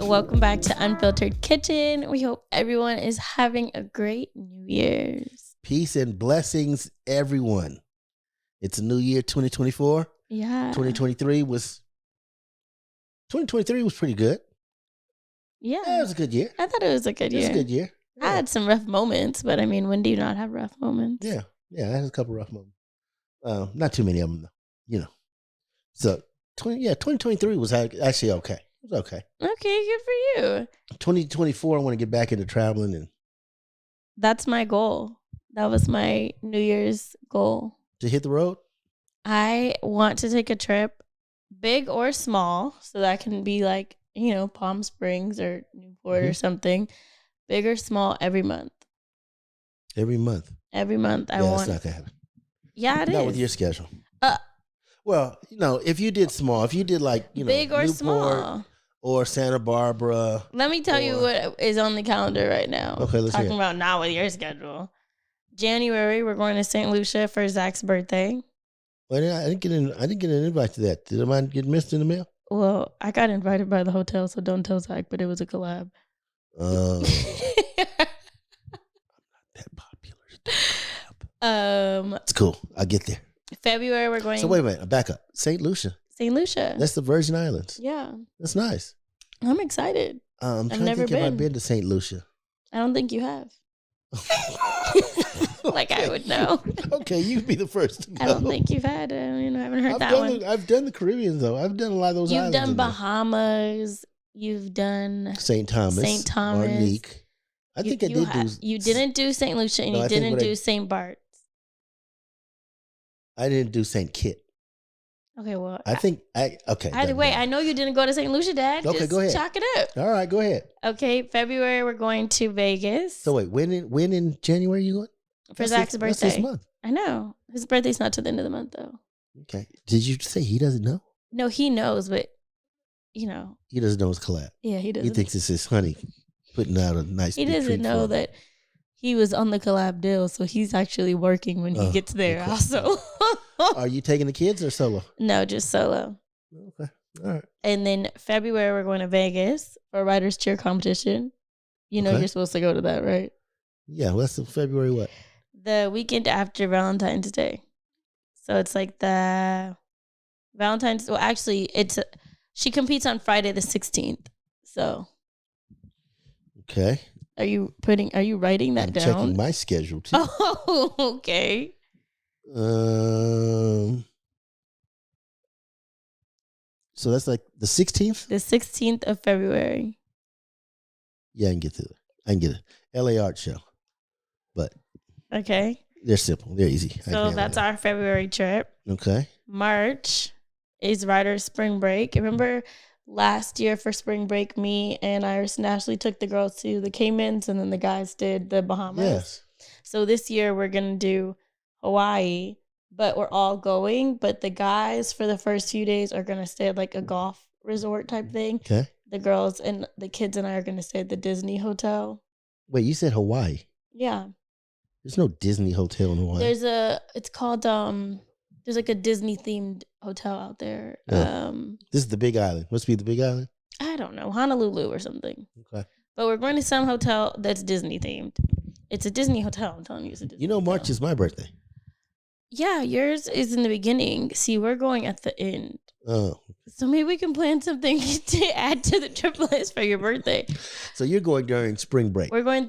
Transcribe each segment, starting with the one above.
Welcome back to Unfiltered Kitchen. We hope everyone is having a great New Year's. Peace and blessings, everyone. It's a new year, 2024. Yeah. 2023 was pretty good. Yeah. It was a good year. I thought it was a good year. It was a good year. I had some rough moments, but I mean, when do you not have rough moments? Yeah. I had a couple rough moments. Not too many of them, though, So, 2023 was actually okay. It was okay. Okay, good for you. 2024, I want to get back into traveling. And that's my goal. That was my New Year's goal. To hit the road? I want to take a trip, big or small, so that can be like, Palm Springs or Newport or something. Big or small every month. Every month? Every month. That's not going to happen. Yeah, it is. Not with your schedule. Well, if you did small, if you did like, big or Newport small. Or Santa Barbara. Let me tell you what is on the calendar right now. Okay, let's Talking about not with your schedule. January, we're going to St. Lucia for Zach's birthday. Well, I didn't get an invite to that. Did mine get missed in the mail? Well, I got invited by the hotel, so don't tell Zach, but it was a collab. Oh. I'm not that popular. It's cool. I'll get there. February, we're going. So wait a minute. Back up. St. Lucia. St. Lucia. That's the Virgin Islands. Yeah. That's nice. I'm excited. I've never been. If I've been to St. Lucia. I don't think you have. Like I would know. Okay, you'd be the first to go. I don't think you've had. I haven't heard that one. I've done the Caribbean though. I've done a lot of those. You've done Bahamas. You've done St. Thomas. Martinique. I think I did do. You didn't do St. Lucia, and you didn't do St. Bart's. I didn't do St. Kitts. Okay, well, okay. Either way, I know you didn't go to St. Lucia, Dad. Okay, go ahead. Chalk it up. All right, go ahead. Okay, February we're going to Vegas. So wait, when in January you going? For Zach's birthday. That's this month. I know. His birthday's not till the end of the month, though. Okay. Did you say he doesn't know? No, he knows, but he doesn't know his collab. Yeah, he doesn't. He thinks it's his honey putting out a nice. He doesn't know that he was on the collab deal, so he's actually working when he gets there. Okay. Also. Are you taking the kids or solo? No, just solo. Okay. All right. And then February, we're going to Vegas for a writer's cheer competition. You're supposed to go to that, right? Yeah. Well, that's February what? The weekend after Valentine's Day. So it's like the Valentine's. Well, actually, she competes on Friday the 16th. So. Okay. Are you writing that down? I'm checking my schedule too. Oh, okay. So that's like the 16th? The 16th of February. Yeah, I can get to it. I can get it. LA Art Show. But okay. They're simple. They're easy. So that's our February trip. Okay. March is Ryder's spring break. Remember last year for spring break, me and Iris and Ashley took the girls to the Caymans and then the guys did the Bahamas. Yes. So this year we're going to do Hawaii, but we're all going. But the guys for the first few days are going to stay at like a golf resort type thing. Okay. The girls and the kids and I are going to stay at the Disney hotel. Wait, you said Hawaii? Yeah. There's no Disney hotel in Hawaii. It's called, there's like a Disney themed hotel out there. Yeah. This is the Big Island. Must be the Big Island? I don't know. Honolulu or something. Okay. But we're going to some hotel that's Disney themed. It's a Disney hotel. I'm telling you, it's a Disney hotel. March is my birthday. Yeah, yours is in the beginning. See, we're going at the end. Oh. So maybe we can plan something to add to the trip list for your birthday. So you're going during spring break. We're going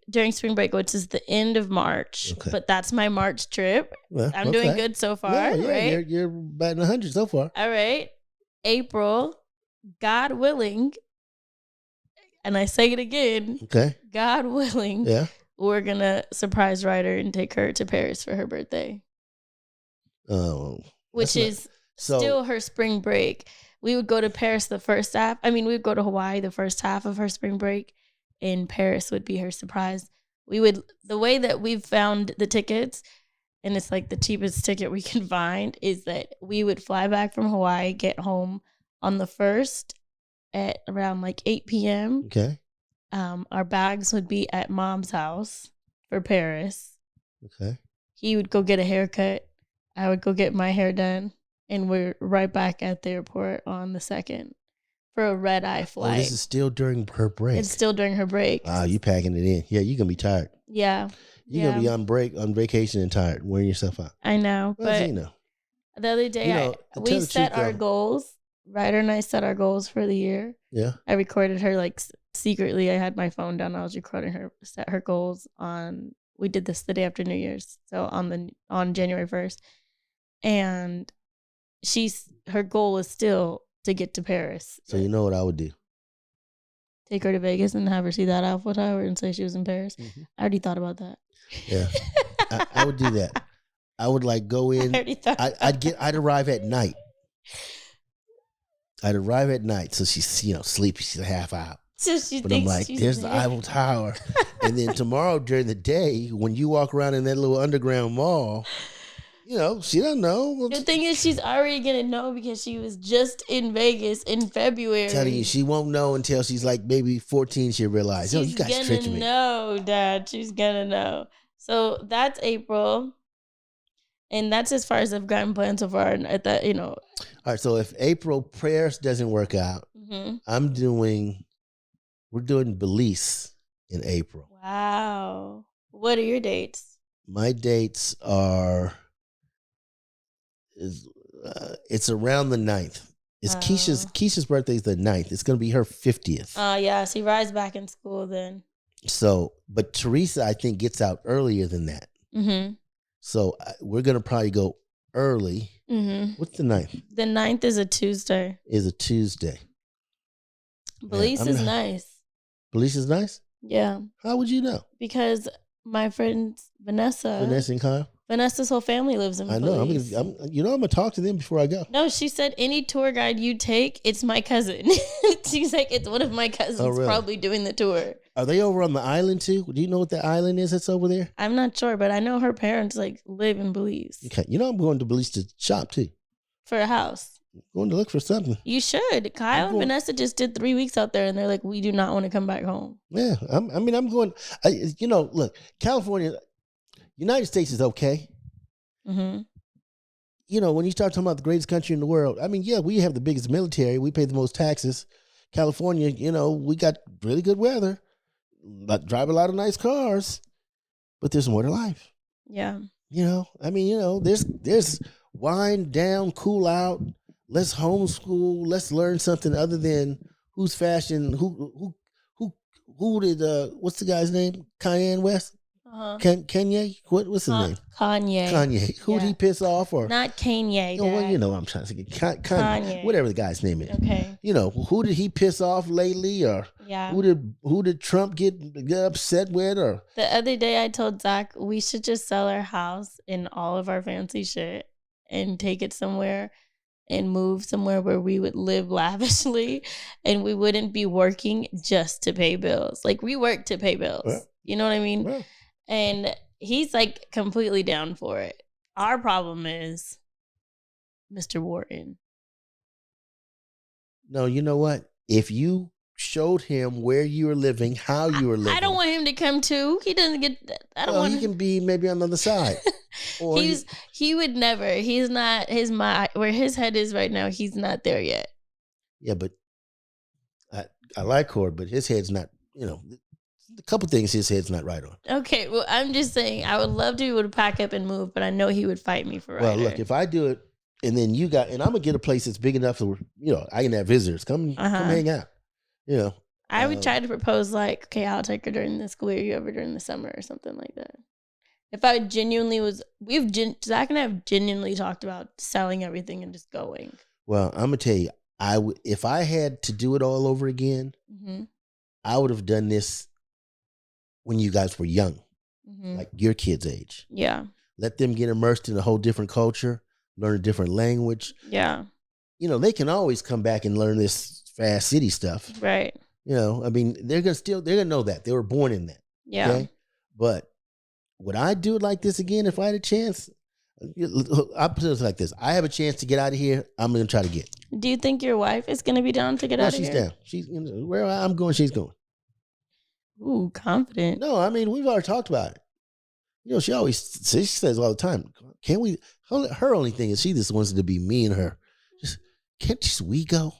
during spring break, which is the end of March. Okay. But that's my March trip. Well, I'm doing good so far, right? You're batting 100 so far. All right. April, God willing, and I say it again. Okay. God willing. Yeah. We're going to surprise Ryder and take her to Paris for her birthday. Oh. Which is still her spring break. We would go to Paris the first half. I mean, we would go to Hawaii the first half of her spring break, and Paris would be her surprise. The way that we've found the tickets, and it's like the cheapest ticket we can find, is that we would fly back from Hawaii, get home on the 1st at around like 8 p.m. Okay. Our bags would be at Mom's house for Paris. Okay. He would go get a haircut. I would go get my hair done. And we're right back at the airport on the 2nd. for a red-eye flight. Oh, this is still during her break. It's still during her break. Wow, you packing it in. Yeah, you're going to be tired. Yeah. You're going to be on vacation and tired, wearing yourself out. I know. Well, but you know. The other day, we set our goals. Ryder and I set our goals for the year. Yeah. I recorded her like secretly. I had my phone down. I was recording her, set her goals on. We did this the day after New Year's, so on January 1st, and her goal is still to get to Paris. So you know what I would do? Take her to Vegas and have her see that Eiffel Tower and say she was in Paris. Mm-hmm. I already thought about that. Yeah, I would do that. I would like go in. I'd arrive at night. So she's sleepy. She's a half out. So she but thinks I'm like, there's the Eiffel Tower, and then tomorrow during the day when you walk around in that little underground mall, she doesn't know. The thing is, she's already gonna know because she was just in Vegas in February. I'm telling you, she won't know until she's like maybe 14. She'll realize, you guys tricked me. She's gonna know, Dad. She's gonna know. So that's April. And that's as far as I've gotten planned so far. At that, All right. So if April prayers doesn't work out, mm-hmm. We're doing Belize in April. Wow. What are your dates? My dates are, it's around the 9th. It's Keisha's birthday is the 9th. It's going to be her 50th. Oh, yeah. She rides back in school then. So, but Teresa, I think, gets out earlier than that. Mm-hmm. So we're going to probably go early. Mm-hmm. What's the 9th? The 9th is a Tuesday. Belize is nice. Belize is nice? Yeah. How would you know? Because my friends, Vanessa and Kyle? Vanessa's whole family lives in Belize. I'm going to talk to them before I go. No, she said any tour guide you take, it's my cousin. She's like, it's one of my cousins probably doing the tour. Are they over on the island too? Do you know what the island is that's over there? I'm not sure, but I know her parents live in Belize. Okay. I'm going to Belize to shop too. For a house. I'm going to look for something. You should. Kyle and Vanessa just did 3 weeks out there and they're like, we do not want to come back home. Yeah. I'm going, look, California, United States is okay. Mm-hmm. When you start talking about the greatest country in the world, we have the biggest military. We pay the most taxes. California, we got really good weather. Drive a lot of nice cars, but there's more to life. Yeah. There's wind down, cool out. Let's homeschool. Let's learn something other than who's fashion. Who did what's the guy's name? Kanye West. Kanye? What's his name? Kanye. Who did he piss off or not Kanye? Well, I'm trying to say Kanye. Whatever the guy's name is. Okay. Who did he piss off lately, or who did Trump get upset with? Or the other day I told Zach we should just sell our house and all of our fancy shit and take it somewhere and move somewhere where we would live lavishly and we wouldn't be working just to pay bills. Like we work to pay bills. Yeah. You know what I mean? Yeah. And he's completely down for it. Our problem is Mr. Wharton. No, you know what? If you showed him where you were living, how you were living. I don't want him to come too. He doesn't get that. I don't want he can be maybe on the other side. Or he would never. He's not where his head is right now, he's not there yet. Yeah, but I like Cord, but his head's not, a couple things his head's not right on. Okay, well, I'm just saying I would love to be able to pack up and move, but I know he would fight me for Ryder. Well, look, if I do it, and then and I'm gonna get a place that's big enough so I can have visitors come hang out. I would try to propose okay, I'll take her during the school year, you over during the summer or something like that. If I genuinely Zach and I have genuinely talked about selling everything and just going. Well, I'm gonna tell you, if I had to do it all over again, mm-hmm. I would have done this when you guys were young, mm-hmm. like your kids' age. Yeah. Let them get immersed in a whole different culture, learn a different language. Yeah. They can always come back and learn this fast city stuff. Right. They're gonna know that. They were born in that. Yeah. Okay? But would I do it like this again if I had a chance? I'll put it like this. I have a chance to get out of here. I'm going to try to get. Do you think your wife is going to be down to get out of here? She's down. She's where I'm going, she's going. Ooh, confident. No, we've already talked about it. She says all the time, can't we? Her only thing is she just wants it to be me and her. Can't we go?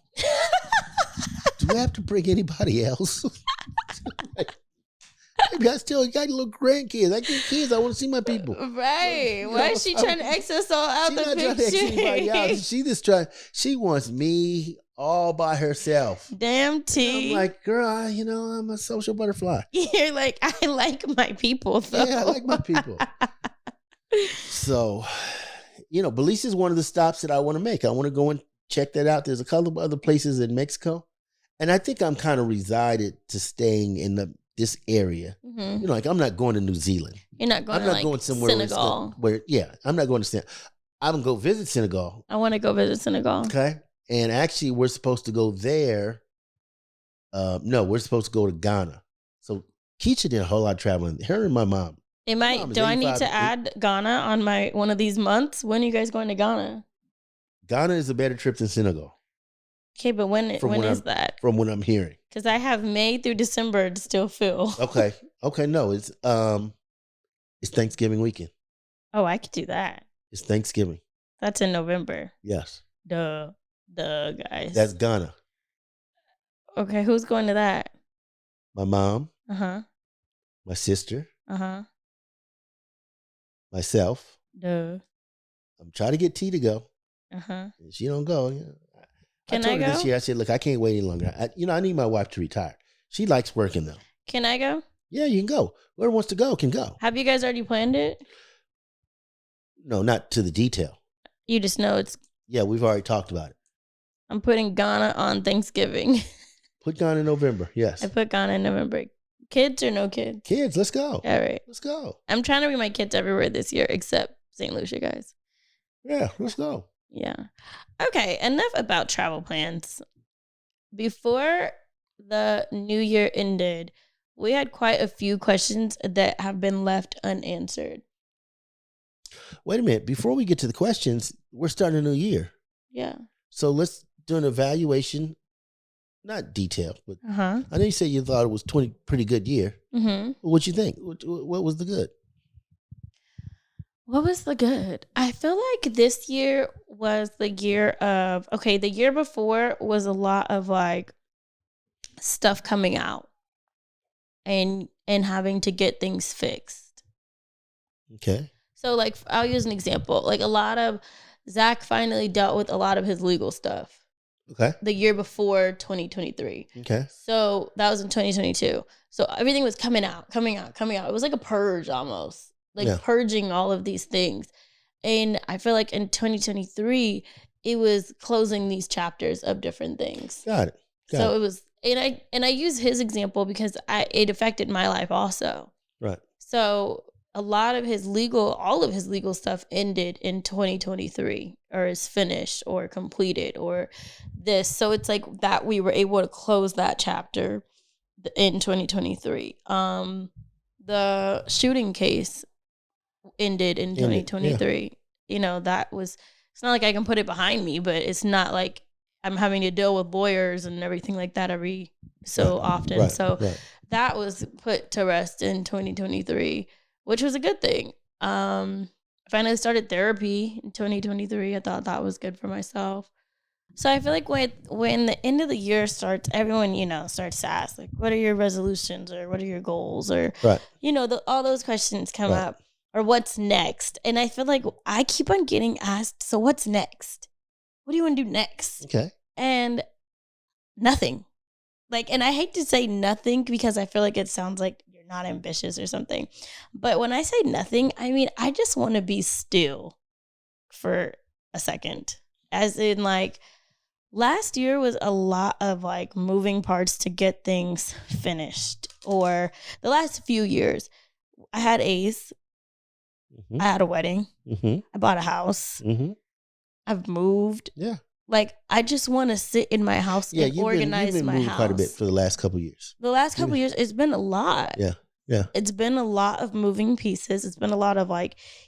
you have to bring anybody else? Maybe I still got little grandkids. I get kids. I want to see my people. Right. Why is she trying to X us all out the picture? She's not trying to X anybody out. She just she wants me all by herself. Damn T. I'm like, girl, I'm a social butterfly. You're like, I like my people though. Yeah, I like my people. So, Belize is one of the stops that I want to make. I want to go and check that out. There's a couple of other places in Mexico. And I think I'm kind of resided to staying in this area. Mm-hmm. Like I'm not going to New Zealand. You're not going to going somewhere Senegal. I'm not going to Senegal. I'm going to go visit Senegal. I want to go visit Senegal. Okay. And actually we're supposed to go there. No, we're supposed to go to Ghana. So Keisha did a whole lot of traveling. Her and my mom. Do I need to add Ghana on one of these months? When are you guys going to Ghana? Ghana is a better trip than Senegal. Okay, but when is that? From what I'm hearing. Because I have May through December to still fill. Okay. No, it's Thanksgiving weekend. Oh, I could do that. It's Thanksgiving. That's in November. Yes. Duh, guys. That's Ghana. Okay, who's going to that? My mom. Uh-huh. My sister. Uh-huh. Myself. Duh. I'm trying to get T to go. Uh-huh. If she don't go, Can I told her this year, I said, look, I can't wait any longer. I need my wife to retire. She likes working though. Can I go? Yeah, you can go. Whoever wants to go can go. Have you guys already planned it? No, not to the detail. You just know it's... Yeah, we've already talked about it. I'm putting Ghana on Thanksgiving. Put Ghana in November, yes. I put Ghana in November. Kids or no kids? Kids, let's go. All right. Let's go. I'm trying to bring my kids everywhere this year except St. Lucia, guys. Yeah, let's go. Yeah. Okay, enough about travel plans. Before the new year ended, we had quite a few questions that have been left unanswered. Wait a minute. Before we get to the questions, we're starting a new year. Yeah. So let's do an evaluation. Not detailed, but I know you said you thought it was pretty good year. Mm-hmm. What'd you think? What was the good? What was the good? I feel like this year was the year of, the year before was a lot of like stuff coming out and having to get things fixed. Okay. So like, I'll use an example. Like Zach finally dealt with a lot of his legal stuff. Okay. The year before 2023. Okay. So that was in 2022. So everything was coming out. It was like a purge almost. Purging all of these things. And I feel like in 2023, it was closing these chapters of different things. Got it. It was, and I use his example because it affected my life also. Right. So all of his legal stuff ended in 2023 or is finished or completed or this. So it's like that we were able to close that chapter in 2023. The shooting case ended in 2023. Yeah. It's not like I can put it behind me, but it's not like I'm having to deal with lawyers and everything like that every so often. Right, so that was put to rest in 2023. Which was a good thing. I finally started therapy in 2023. I thought that was good for myself. So I feel like when the end of the year starts, everyone, starts to ask, like, what are your resolutions or what are your goals? Or, all those questions come up. Or what's next? And I feel like I keep on getting asked, so what's next? What do you want to do next? Okay. And nothing. And I hate to say nothing because I feel like it sounds like not ambitious or something. But when I say nothing, I mean, I just want to be still for a second. As in last year was a lot of moving parts to get things finished. Or the last few years, I had Ace. Mm-hmm. I had a wedding. Mm-hmm. I bought a house. Mm-hmm. I've moved. Yeah. I just want to sit in my house and organize my house. Quite a bit for the last couple of years. The last couple of years, it's been a lot. Yeah. Yeah. It's been a lot of moving pieces. It's been a lot of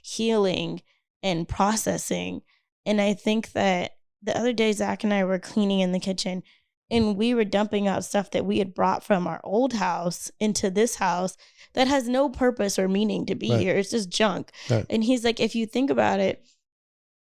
healing and processing. And I think that the other day, Zach and I were cleaning in the kitchen and we were dumping out stuff that we had brought from our old house into this house that has no purpose or meaning to be here. It's just junk. Right. And he's like, if you think about it,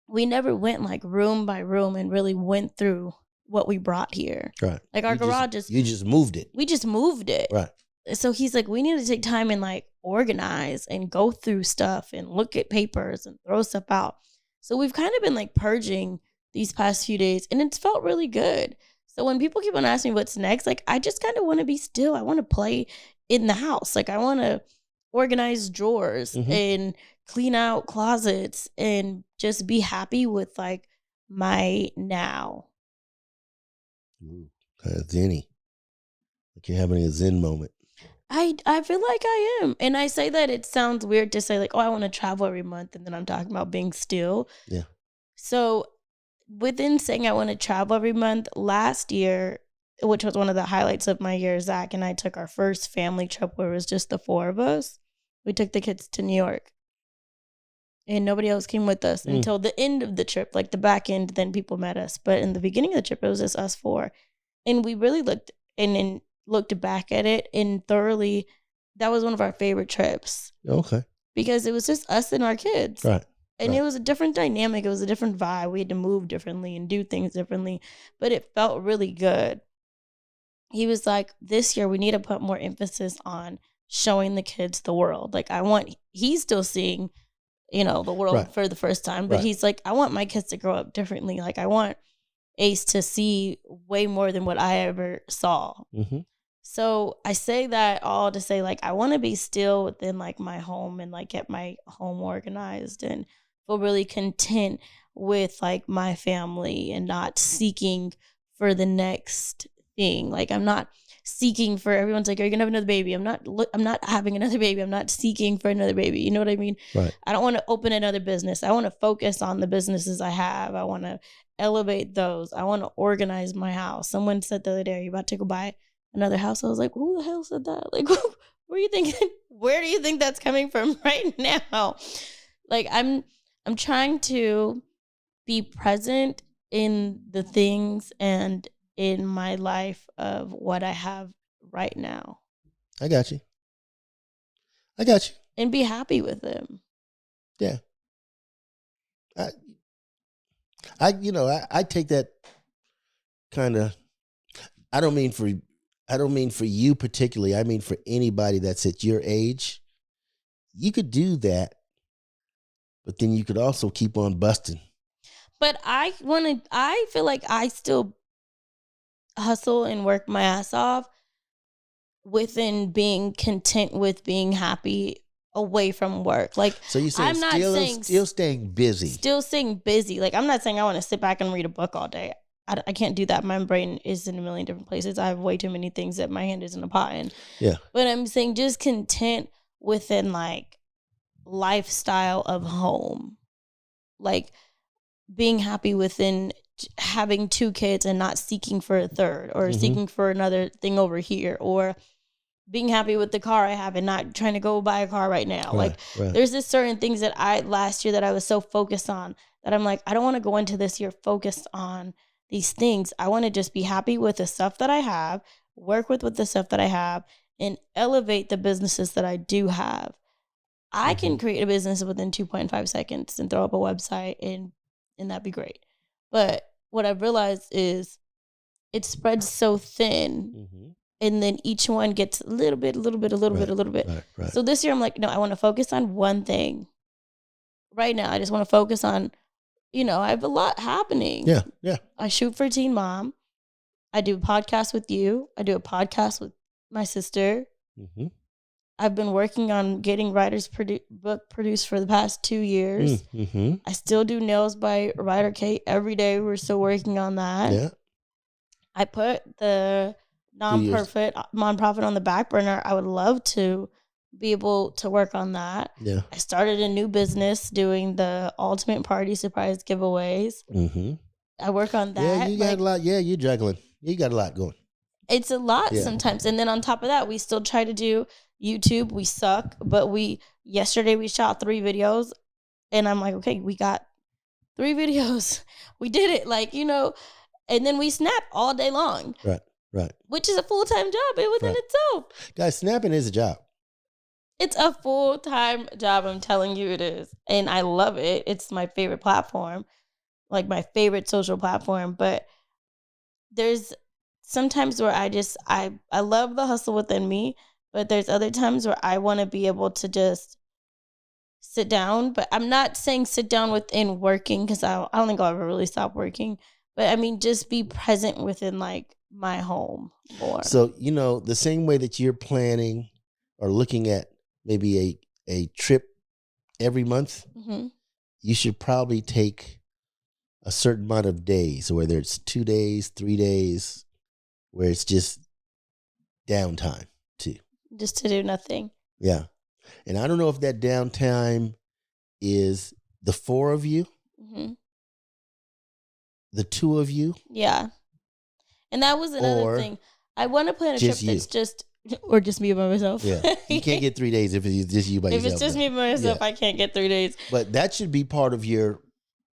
we never went room by room and really went through what we brought here. Right. Like our garage you just moved it. We just moved it. Right. So he's like, we need to take time and like organize and go through stuff and look at papers and throw stuff out. So we've kind of been like purging these past few days, and it's felt really good. So when people keep on asking me what's next, like I just kind of want to be still. I want to play in the house. Like I want to organize drawers and clean out closets and just be happy with like my now. Ooh, kind of zenny. Like you're having a zen moment. I feel like I am. And I say that it sounds weird to say like, oh, I want to travel every month, and then I'm talking about being still. Yeah. So within saying I want to travel every month, last year, which was one of the highlights of my year, Zach and I took our first family trip where it was just the four of us. We took the kids to New York. And nobody else came with us until the end of the trip, like the back end, then people met us. But in the beginning of the trip, it was just us four. And we really looked back at it, and thoroughly, that was one of our favorite trips. Okay. Because it was just us and our kids. Right. And it was a different dynamic. It was a different vibe. We had to move differently and do things differently. But it felt really good. He was like, this year we need to put more emphasis on showing the kids the world. Like he's still seeing, the world for the first time. But he's like, I want my kids to grow up differently. Like I want Ace to see way more than what I ever saw. Mm-hmm. So I say that all to say, like, I want to be still within like my home and like get my home organized and feel really content with like my family and not seeking for the next thing. Like I'm not seeking for, everyone's like, are you gonna have another baby? I'm not having another baby. I'm not seeking for another baby. You know what I mean? Right. I don't want to open another business. I want to focus on the businesses I have. I want to elevate those. I want to organize my house. Someone said the other day, are you about to go buy another house? I was like, who the hell said that? Like, where do you think that's coming from right now? Like I'm trying to be present in the things and in my life of what I have right now. I got you. And be happy with them. Yeah. I take that kind of, I don't mean for you particularly. I mean for anybody that's at your age. You could do that, but then you could also keep on busting. But I feel like I still hustle and work my ass off within being content with being happy away from work. Like, so you saying still staying busy. Still staying busy. Like, I'm not saying I want to sit back and read a book all day. I can't do that. My brain is in a million different places. I have way too many things that my hand is in a pot in. Yeah. But I'm saying just content within like lifestyle of home. Like being happy within having two kids and not seeking for a third or seeking for another thing over here, or being happy with the car I have and not trying to go buy a car right now. Right. There's just certain things that last year that I was so focused on that I'm like, I don't want to go into this year focused on these things. I want to just be happy with the stuff that I have, work with the stuff that I have, and elevate the businesses that I do have. I can create a business within 2.5 seconds and throw up a website and that'd be great. But what I've realized is it spreads so thin, and then each one gets a little bit. Right. So this year I'm like, no, I want to focus on one thing. Right now, I just want to focus on, I have a lot happening. Yeah. I shoot for Teen Mom. I do a podcast with you. I do a podcast with my sister. Mm-hmm. I've been working on getting writer's book produced for the past 2 years. Mm-hmm. I still do nails by Writer Kate every day. We're still working on that. Yeah. I put the nonprofit on the back burner. I would love to be able to work on that. Yeah. I started a new business doing the ultimate party surprise giveaways. Mm-hmm. I work on that. Yeah, you got a lot. Yeah, you're juggling. You got a lot going. It's a lot sometimes. And then on top of that, we still try to do YouTube. We suck, but yesterday we shot 3 videos, and I'm like, okay, we got 3 videos. We did it, and then we snap all day long. Right. Which is a full-time job within itself. Guys, snapping is a job. It's a full-time job. I'm telling you it is. And I love it. It's my favorite platform, like my favorite social platform. But there's sometimes where I love the hustle within me, but there's other times where I want to be able to just sit down. But I'm not saying sit down within working, because I don't think I'll ever really stop working. But I mean, just be present within like my home more. So, the same way that you're planning or looking at maybe a trip every month, Mm-hmm. you should probably take a certain amount of days, whether it's 2 days, 3 days, where it's just downtime too. Just to do nothing. Yeah. And I don't know if that downtime is the 4 of you, Mm-hmm. the 2 of you. Yeah. And that was another thing. I want to plan a trip that's just, or just me by myself. Yeah. You can't get 3 days if it's just you by yourself. If it's just me by myself, I can't get 3 days. But that should be part of your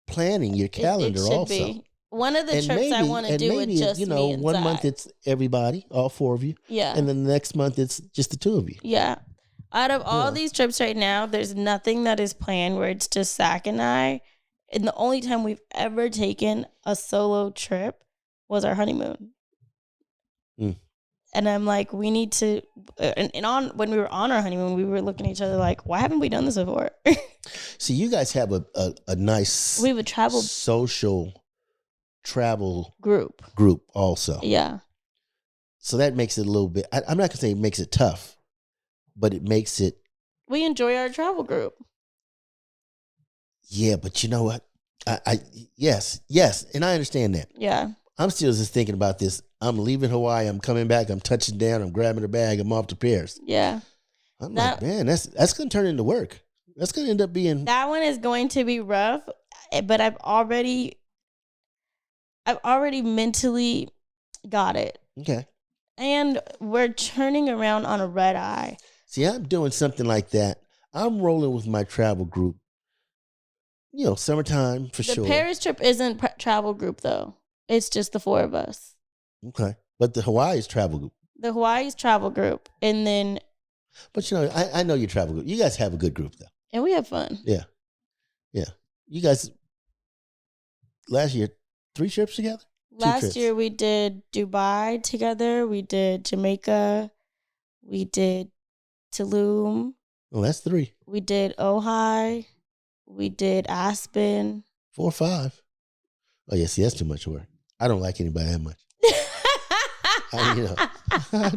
planning, your calendar. It should also be. One of the trips I want to do with just me and 1 month it's everybody, all 4 of you. Yeah. And then the next month it's just the 2 of you. Yeah. Out of all these trips right now, there's nothing that is planned where it's just Zach and I. And the only time we've ever taken a solo trip was our honeymoon. And I'm like, we need to, when we were on our honeymoon, we were looking at each other like, why haven't we done this before? See, you guys have a nice, we have a social travel group also. Yeah. So that makes it a little bit, I'm not going to say it makes it tough, but it makes it. We enjoy our travel group. Yeah, but you know what? Yes. And I understand that. Yeah. I'm still just thinking about this. I'm leaving Hawaii. I'm coming back. I'm touching down. I'm grabbing a bag. I'm off to Paris. Yeah. I'm like, man, that's going to turn into work. That's going to end up being. That one is going to be rough, but I've already mentally got it. Okay. And we're turning around on a red eye. See, I'm doing something like that. I'm rolling with my travel group. Summertime for sure. The Paris trip isn't travel group though. It's just the 4 of us. Okay. But the Hawaii is travel group. The Hawaii's travel group. And then. But I know your travel group. You guys have a good group though. And we have fun. Yeah. Yeah. You guys, last year, 3 trips together? Last year we did Dubai together. We did Jamaica. We did Tulum. Oh, that's 3. We did Ojai. We did Aspen. 4 or 5. Oh, yeah. See, that's too much work. I don't like anybody that much.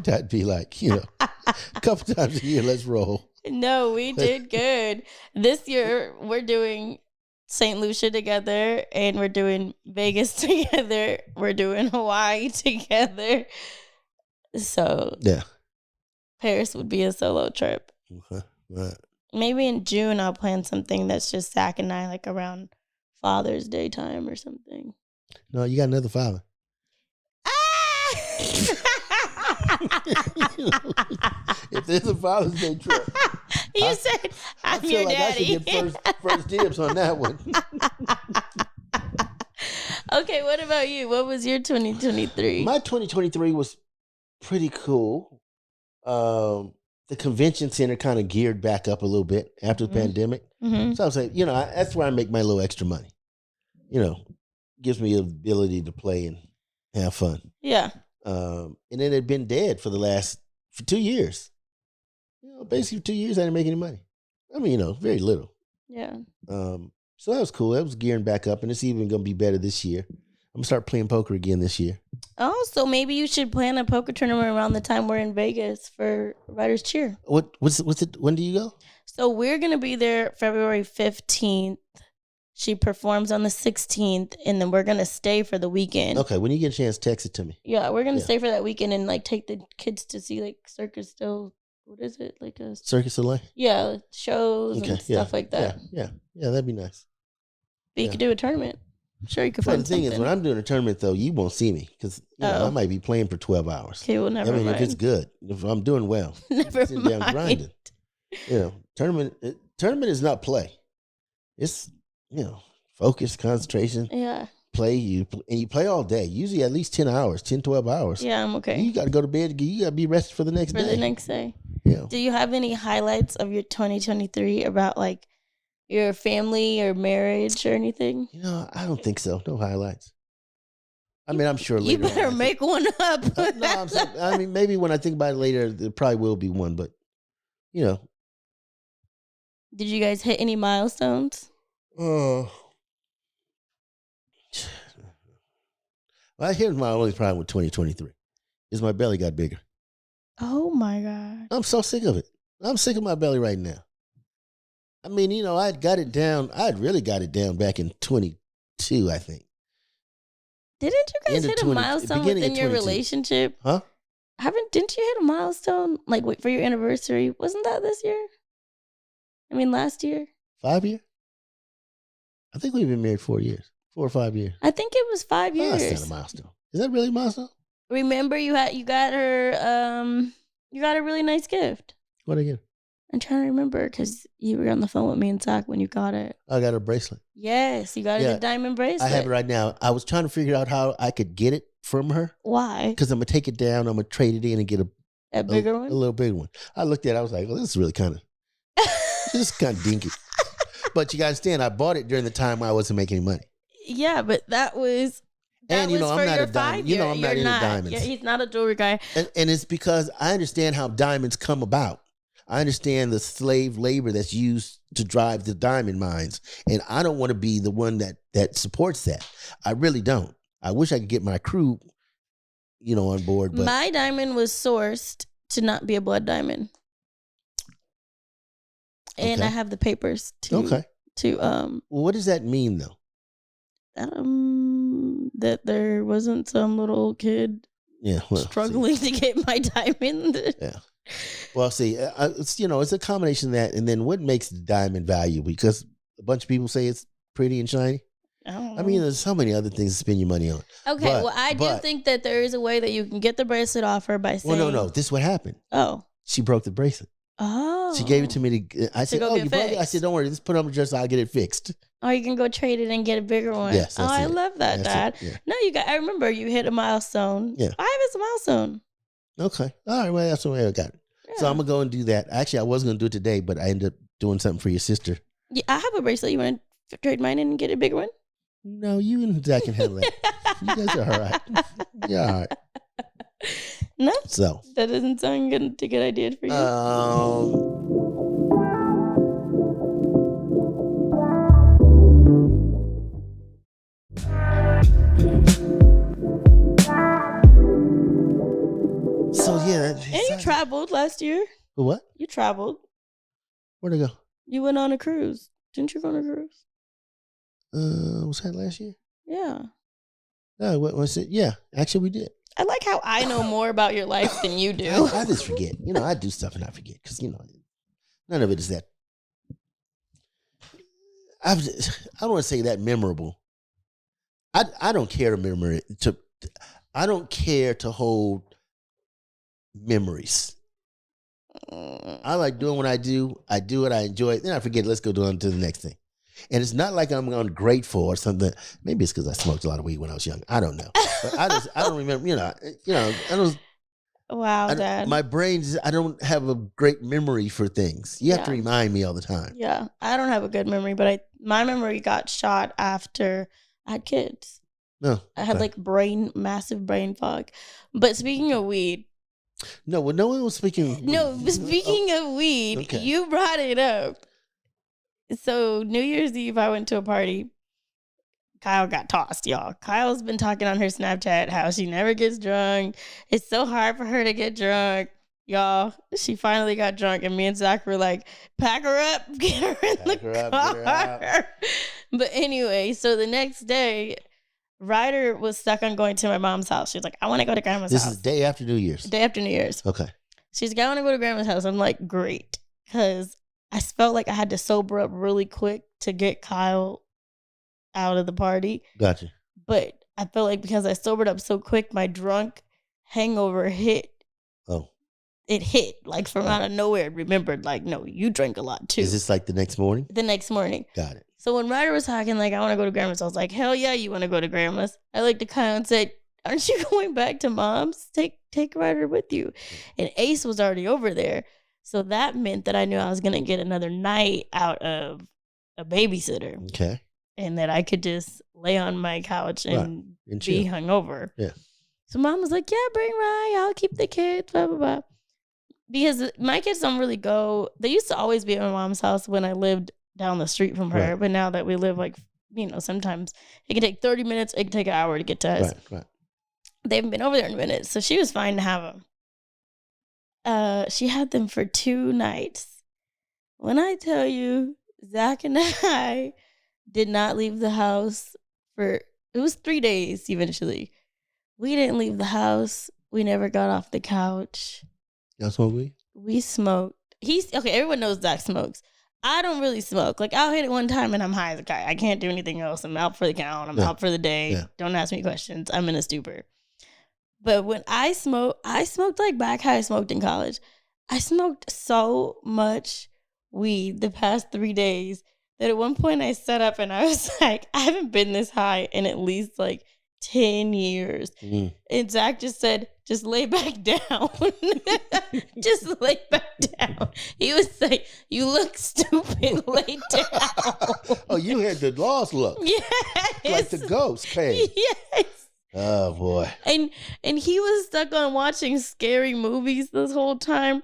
That'd be like, a couple times a year, let's roll. No, we did good. This year, we're doing St. Lucia together, and we're doing Vegas together. We're doing Hawaii together. So, yeah, Paris would be a solo trip. Okay. Right. Maybe in June, I'll plan something that's just Zach and I, like around Father's Day time or something. No, you got another father. If there's a Father's Day trip, you said I'm your daddy. I should get first dibs on that one. Okay, what about you? What was your 2023? My 2023 was pretty cool. The convention center kind of geared back up a little bit after the pandemic. Mm-hmm. So I was like, that's where I make my little extra money. Gives me the ability to play and have fun. Yeah. And then it had been dead for 2 years. Basically 2 years I didn't make any money. I mean, very little. Yeah. So that was cool. That was gearing back up, and it's even going to be better this year. I'm going to start playing poker again this year. Oh, so maybe you should plan a poker tournament around the time we're in Vegas for Writers Cheer. What's it? When do you go? So we're going to be there February 15th. She performs on the 16th, and then we're going to stay for the weekend. Okay, when you get a chance, text it to me. Yeah, we're going to stay for that weekend and, take the kids to see, Circus still. What is it? Like a... Circus Soleil? Yeah, shows and stuff like that. Yeah, that'd be nice. But you could do a tournament. I'm sure you could find something. The thing is, when I'm doing a tournament, though, you won't see me because I might be playing for 12 hours. Okay, well, never mind. If it's good, if I'm doing well. Never sitting mind. down grinding. Tournament is not play. It's, focus, concentration. Yeah. Play, and you play all day. Usually at least 10 hours, 10, 12 hours. Yeah, I'm okay. You got to go to bed. You got to be rested for the next day. For the next day. Yeah. Do you have any highlights of your 2023 about, your family or marriage or anything? I don't think so. No highlights. I mean, I'm sure later. You better make one up. No, I'm saying, I mean, maybe when I think about it later, there probably will be one, but you know. Did you guys hit any milestones? Oh. Well, here's my only problem with 2023 is my belly got bigger. Oh my God. I'm so sick of it. I'm sick of my belly right now. I mean, you know, I'd really got it down back in 22, I think. Didn't you guys hit a milestone within your relationship? Huh? Didn't you hit a milestone like for your anniversary? Wasn't that this year? I mean, last year? 5 years? I think we've been married 4 years. 4 or 5 years. I think it was 5 years. That's not a milestone. Is that really a milestone? Remember you got her a really nice gift. What again? I'm trying to remember because you were on the phone with me and Zach when you got it. I got her bracelet. Yes, you got a diamond bracelet. I have it right now. I was trying to figure out how I could get it from her. Why? Because I'm going to take it down. I'm going to trade it in and get a bigger one? A little bigger one. I looked at it. I was like, well, this is really kind of, this is kind of dinky. But you got to understand, I bought it during the time I wasn't making any money. Yeah, but that was... And, you know, I'm not a diamond. You know, I'm not into diamonds. Yeah, he's not a jewelry guy. And it's because I understand how diamonds come about. I understand the slave labor that's used to drive the diamond mines. And I don't want to be the one that supports that. I really don't. I wish I could get my crew, you know, on board. But my diamond was sourced to not be a blood diamond. And I have the papers to... well, what does that mean, though? That there wasn't some little kid struggling to get my diamond. Yeah. Well, see, it's, you know, it's a combination of that. And then what makes the diamond valuable? Because a bunch of people say it's pretty and shiny. I mean, there's so many other things to spend your money on. Okay, I do think that there is a way that you can get the bracelet off her by saying... Well, no. This is what happened. Oh. She broke the bracelet. Oh. She gave it to me I said, oh, you broke it? I said, don't worry, just put it on the dresser, I'll get it fixed. Or you can go trade it and get a bigger one. Yes, that's I love that, Dad. Yeah. No, I remember you hit a milestone. Yeah. 5 is a milestone. Okay. All right, well, that's the way I got it. Yeah. So I'm going to go and do that. Actually, I was going to do it today, but I ended up doing something for your sister. Yeah, I have a bracelet. You want to trade mine in and get a bigger one? No, you and Zach can handle that. You guys are all right. You're all right. No? So. That doesn't sound good, a good idea for you. So, yeah. And you traveled last year. What? You traveled. Where'd I go? You went on a cruise. Didn't you go on a cruise? Was that last year? Yeah. No, what was it? Yeah, actually we did. I like how I know more about your life than you do. I just forget. You know, I do stuff and I forget because, you know, none of it is that. I don't want to say that memorable. I don't care to remember it. I don't care to hold memories. I like doing what I do. I do it. I enjoy it. Then I forget. Let's go on to the next thing. And it's not like I'm ungrateful or something. Maybe it's because I smoked a lot of weed when I was young. I don't know. But I don't remember. I don't. Wow, Dad. My brain, I don't have a great memory for things. You have to remind me all the time. Yeah, I don't have a good memory, but my memory got shot after I had kids. No, I had massive brain fog. But speaking of weed. No, well, no one was speaking. No, speaking of weed, you brought it up. So New Year's Eve, I went to a party. Kyle got tossed, y'all. Kyle's been talking on her Snapchat how she never gets drunk. It's so hard for her to get drunk. Y'all, she finally got drunk, and me and Zach were like, pack her up, get her in the car. But anyway, so the next day, Ryder was stuck on going to my mom's house. She was like, I want to go to grandma's house. This is day after New Year's. Day after New Year's. Okay. She's like, I want to go to grandma's house. I'm like, great. Because I felt like I had to sober up really quick to get Kyle out of the party. Gotcha. But I felt like because I sobered up so quick, my drunk hangover hit. Oh. It hit like from out of nowhere. It remembered like, no, you drank a lot too. Is this like the next morning? The next morning. Got it. So when Ryder was talking like, I want to go to grandma's, I was like, hell yeah, you want to go to grandma's? I looked at Kyle and said, aren't you going back to mom's? Take Ryder with you. And Ace was already over there. So that meant that I knew I was going to get another night out of a babysitter. Okay. and that I could just lay on my couch and be hungover. Yeah. So mom was like, yeah, bring Rye. I'll keep the kids, blah, blah, blah. Because my kids don't really go. They used to always be at my mom's house when I lived down the street from her. Right. But now that we live like, sometimes it can take 30 minutes. It can take an hour to get to us. Right. They haven't been over there in a minute. So she was fine to have them. She had them for 2 nights. When I tell you, Zach and I did not leave the house it was 3 days eventually. We didn't leave the house. We never got off the couch. Y'all smoke? We smoked. Everyone knows Zach smokes. I don't really smoke. Like, I'll hit it one time and I'm high as a kite. I can't do anything else. I'm out for the count. I'm out for the day. Yeah. Don't ask me questions. I'm in a stupor. But when I smoked like back how I smoked in college. I smoked so much weed the past 3 days that at one point I sat up and I was like, I haven't been this high in at least like 10 years. And Zach just said, just lay back down. Just lay back down. He was like, you look stupid, lay down. Oh, you had the lost look. Yes. Like the ghost came. Yes. Oh boy. And he was stuck on watching scary movies this whole time.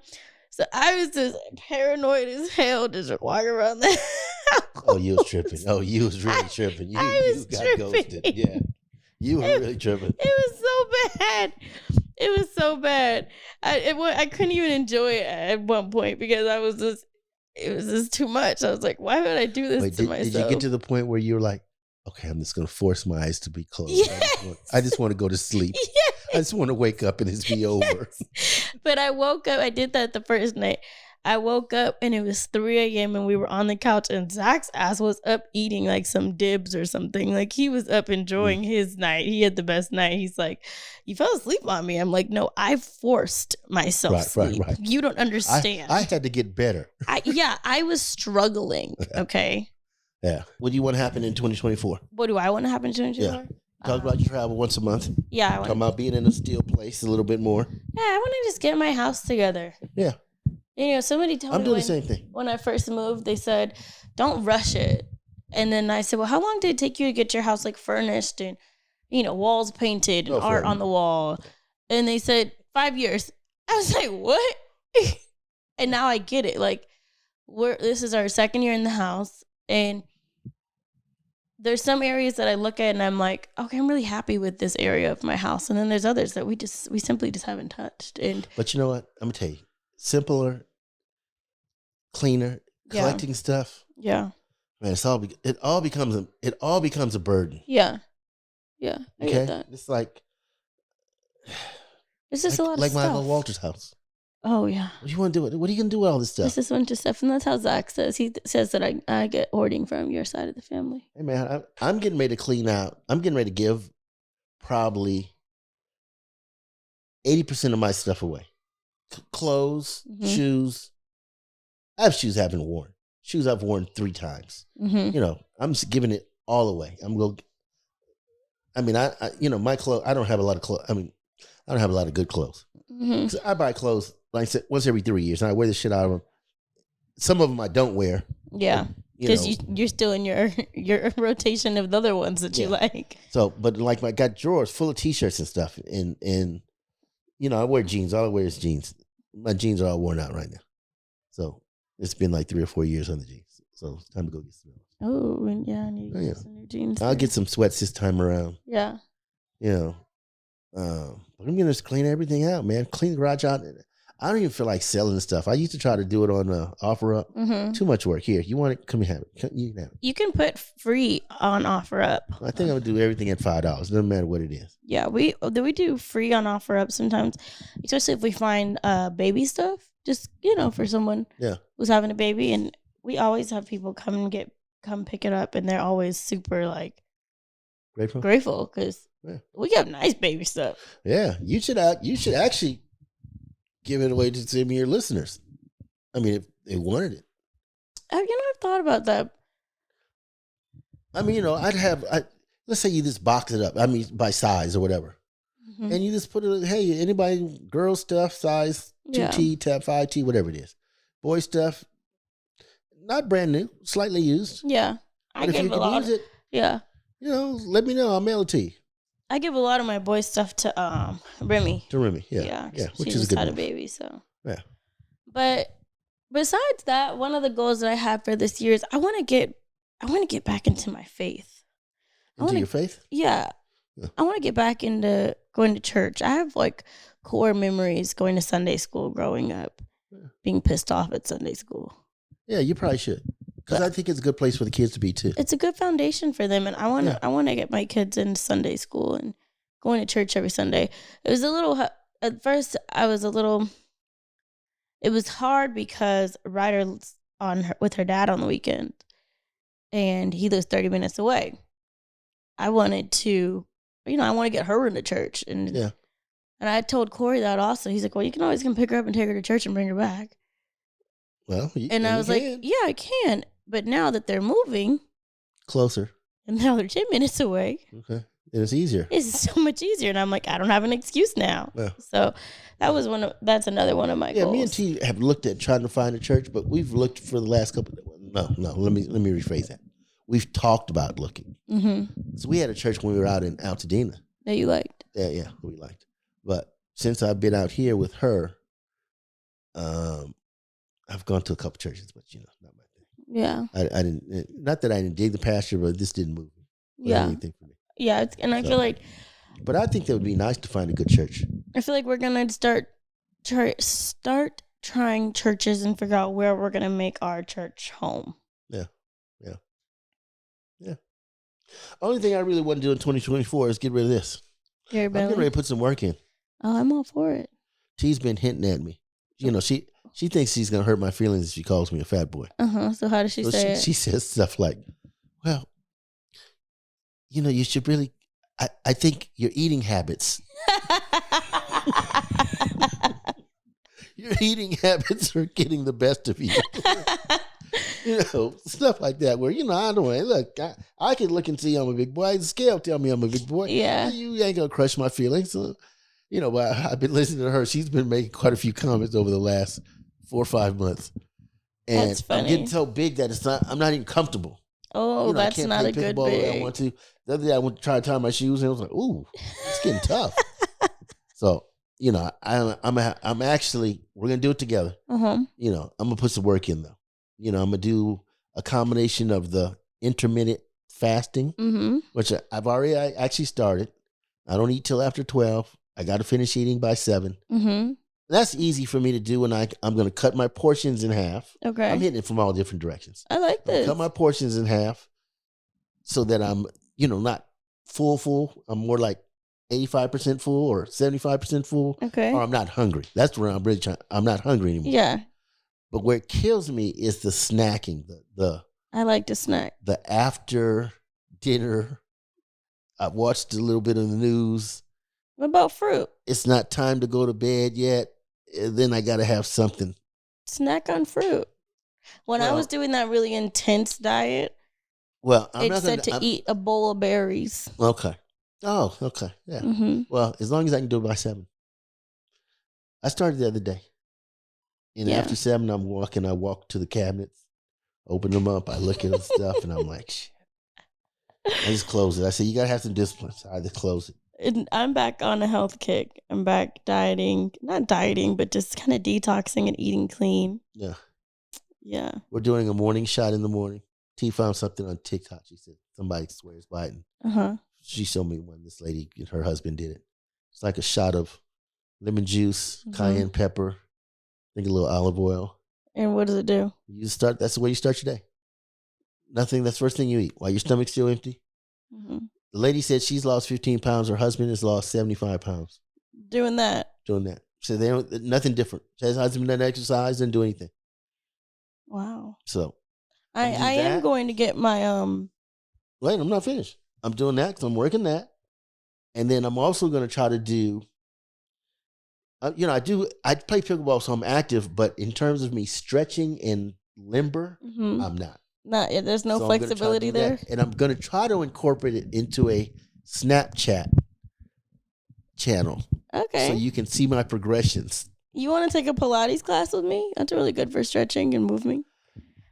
So I was just paranoid as hell, just walking around the house. Oh, you was tripping. Oh, you was really tripping. You got tripping. Ghosted. Yeah. You were really tripping. It was so bad. It was so bad. I couldn't even enjoy it at one point because it was just too much. I was like, why would I do this to myself? Did you get to the point where you were like, okay, I'm just going to force my eyes to be closed. Yes. I just want to go to sleep. Yes. I just want to wake up and it's be over. But I woke up. I did that the first night. I woke up and it was 3 a.m. and we were on the couch and Zach's ass was up eating like some dibs or something. Like he was up enjoying his night. He had the best night. He's like, you fell asleep on me. I'm like, no, I forced myself sleep. Right. You don't understand. I had to get better. I was struggling. Okay. Yeah. What do you want to happen in 2024? What do I want to happen in 2024? Yeah. Talk about your travel once a month. Yeah. Talk about being in a still place a little bit more. Yeah, I want to just get my house together. Yeah. Somebody told me. I'm doing the same thing. When I first moved, they said, don't rush it. And then I said, well, how long did it take you to get your house like furnished and, walls painted and art on the wall? And they said 5 years. I was like, what? And now I get it. Like, this is our 2nd year in the house. And there's some areas that I look at and I'm like, okay, I'm really happy with this area of my house. And then there's others that we simply just haven't touched. But you know what? I'm going to tell you. Simpler, cleaner, collecting stuff. Yeah. Man, it all becomes a burden. Yeah. Yeah. I get that. It's like it's just a lot of stuff. Like my Uncle Walter's house. Oh yeah. What do you want to do? What are you gonna do with all this stuff? It's just a bunch of stuff, and that's how Zach says. He says that I get hoarding from your side of the family. Hey man, I'm getting ready to clean out. I'm getting ready to give probably 80% of my stuff away. Clothes, shoes. I have shoes I haven't worn. Shoes I've worn 3 times. I'm just giving it all away. I'm going. I mean, I my clothes. I don't have a lot of clothes. I mean, I don't have a lot of good clothes. I buy clothes, like I said, once every 3 years, and I wear the shit out of them. Some of them I don't wear. Yeah, because you're still in your rotation of the other ones that you like. So, but like I got drawers full of t-shirts and stuff, and I wear jeans. All I wear is jeans. My jeans are all worn out right now. So it's been like 3 or 4 years on the jeans. So it's time to go get some. Oh, yeah, I need to get some new jeans. I'll get some sweats this time around. Yeah. I'm going to just clean everything out, man. Clean the garage out. I don't even feel like selling stuff. I used to try to do it on OfferUp. Too much work. Here, you want it? Come and have it. You can have it. You can put free on OfferUp. I think I'm going to do everything at $5. Doesn't matter what it is. Yeah, we do free on OfferUp sometimes, especially if we find baby stuff. Just, for someone who's having a baby. And we always have people come pick it up, and they're always super like grateful because we have nice baby stuff. Yeah, you should actually give it away to some of your listeners. I mean, if they wanted it. I've thought about that. I mean, let's say you just box it up. I mean, by size or whatever. And you just put it, hey, anybody, girl stuff, size 2T, tab 5T, whatever it is. Boy stuff, not brand new, slightly used. Yeah. But if you can use it. Yeah. Let me know. I'll mail it to you. I give a lot of my boy stuff to Remy. To Remy, yeah. Yeah. Which she is just a good had move. a baby, so. Yeah. But besides that, one of the goals that I have for this year is I want to get back into my faith. Your faith? Yeah. I want to get back into going to church. I have like core memories going to Sunday school growing up, being pissed off at Sunday school. Yeah, you probably should. Because I think it's a good place for the kids to be too. It's a good foundation for them, and I want to get my kids into Sunday school and going to church every Sunday. It was at first it was hard because Ryder's with her dad on the weekend, and he lives 30 minutes away. I wanted to, I want to get her into church, and I told Corey that also. He's like, "Well, you can always come pick her up and take her to church and bring her back." Well, I was like, "Yeah, I can." But now that they're moving closer, and now they're 10 minutes away, okay, and it's easier. It's so much easier, and I'm like, I don't have an excuse now. Yeah. So that's another one of my goals. Me and T have looked at trying to find a church, but we've looked for the last couple. No. Let me rephrase that. We've talked about looking. Mm-hmm. So we had a church when we were out in Altadena that you liked. Yeah, we liked. But since I've been out here with her, I've gone to a couple churches, but not my thing. Yeah, I didn't. Not that I didn't dig the pastor, but this didn't move me. Yeah, anything for me. Yeah, I feel like. But I think that would be nice to find a good church. I feel like we're gonna start trying churches and figure out where we're gonna make our church home. Yeah. Only thing I really want to do in 2024 is get rid of this. I'm getting ready to put some work in. Oh, I'm all for it. She's been hinting at me. She thinks she's gonna hurt my feelings if she calls me a fat boy. So how does she say it? She says stuff like, "Well, you should really. I think your eating habits. Your eating habits are getting the best of you." Stuff like that where, I don't want to look. I can look and see I'm a big boy. The scale tell me I'm a big boy. Yeah. You ain't going to crush my feelings. But I've been listening to her. She's been making quite a few comments over the last 4 or 5 months. And that's funny. I'm getting so big that I'm not even comfortable. Oh, that's not a good big. I want to. The other day I went to try to tie my shoes and I was like, ooh, it's getting tough. So, I'm actually, we're going to do it together. Uh-huh. I'm going to put some work in though. I'm going to do a combination of the intermittent fasting, which I've already actually started. I don't eat till after 12. I got to finish eating by 7. Mm-hmm. That's easy for me to do, and I'm going to cut my portions in half. Okay. I'm hitting it from all different directions. I like this. Cut my portions in half so that I'm, not full. I'm more like 85% full or 75% full. Okay. Or I'm not hungry. That's where I'm really trying. I'm not hungry anymore. Yeah. But where it kills me is the snacking. I like to snack. The after dinner. I've watched a little bit of the news. What about fruit? It's not time to go to bed yet. Then I got to have something. Snack on fruit. When I was doing that really intense diet, it said to eat a bowl of berries. Okay. Oh, okay. Yeah. Mm-hmm. Well, as long as I can do it by 7. I started the other day. And after 7, I walk to the cabinets, open them up, I look at the stuff, and I'm like, shit. I just close it. I say, you got to have some discipline. So I just close it. And I'm back on a health kick. I'm back dieting. Not dieting, but just kind of detoxing and eating clean. Yeah. Yeah. We're doing a morning shot in the morning. T found something on TikTok. She said, somebody swears by it. Uh-huh. She showed me one. This lady, her husband did it. It's like a shot of lemon juice, cayenne pepper, I think a little olive oil. And what does it do? That's the way you start your day. Nothing. That's the first thing you eat while your stomach's still empty. Mm-hmm. The lady said she's lost 15 pounds. Her husband has lost 75 pounds. Doing that. So they don't, nothing different. She hasn't done exercise, didn't do anything. Wow. So I am going to get my Wait, I'm not finished. I'm doing that because I'm working that. And then I'm also going to try to do, I play pickleball, so I'm active, but in terms of me stretching and limber, I'm not. There's no flexibility there. And I'm going to try to incorporate it into a Snapchat channel. Okay. So you can see my progressions. You want to take a Pilates class with me? That's really good for stretching and moving.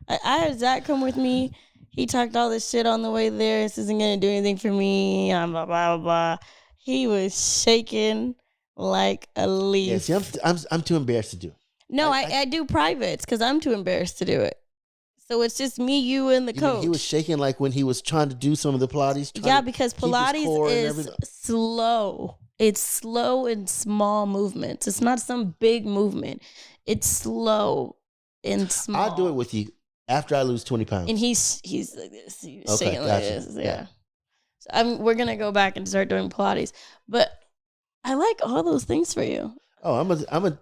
I had Zach come with me. He talked all this shit on the way there. This isn't gonna do anything for me. Blah blah blah blah. He was shaking like a leaf. Yeah, see, I'm too embarrassed to do it. No, I do privates because I'm too embarrassed to do it. So it's just me, you, and the coach. He was shaking like when he was trying to do some of the Pilates. Yeah, because Pilates is slow. It's slow and small movements. It's not some big movement. It's slow and small. I'll do it with you after I lose 20 pounds. And he's like this. He's shaking like this. Yeah. So we're gonna go back and start doing Pilates. But I like all those things for you. Oh,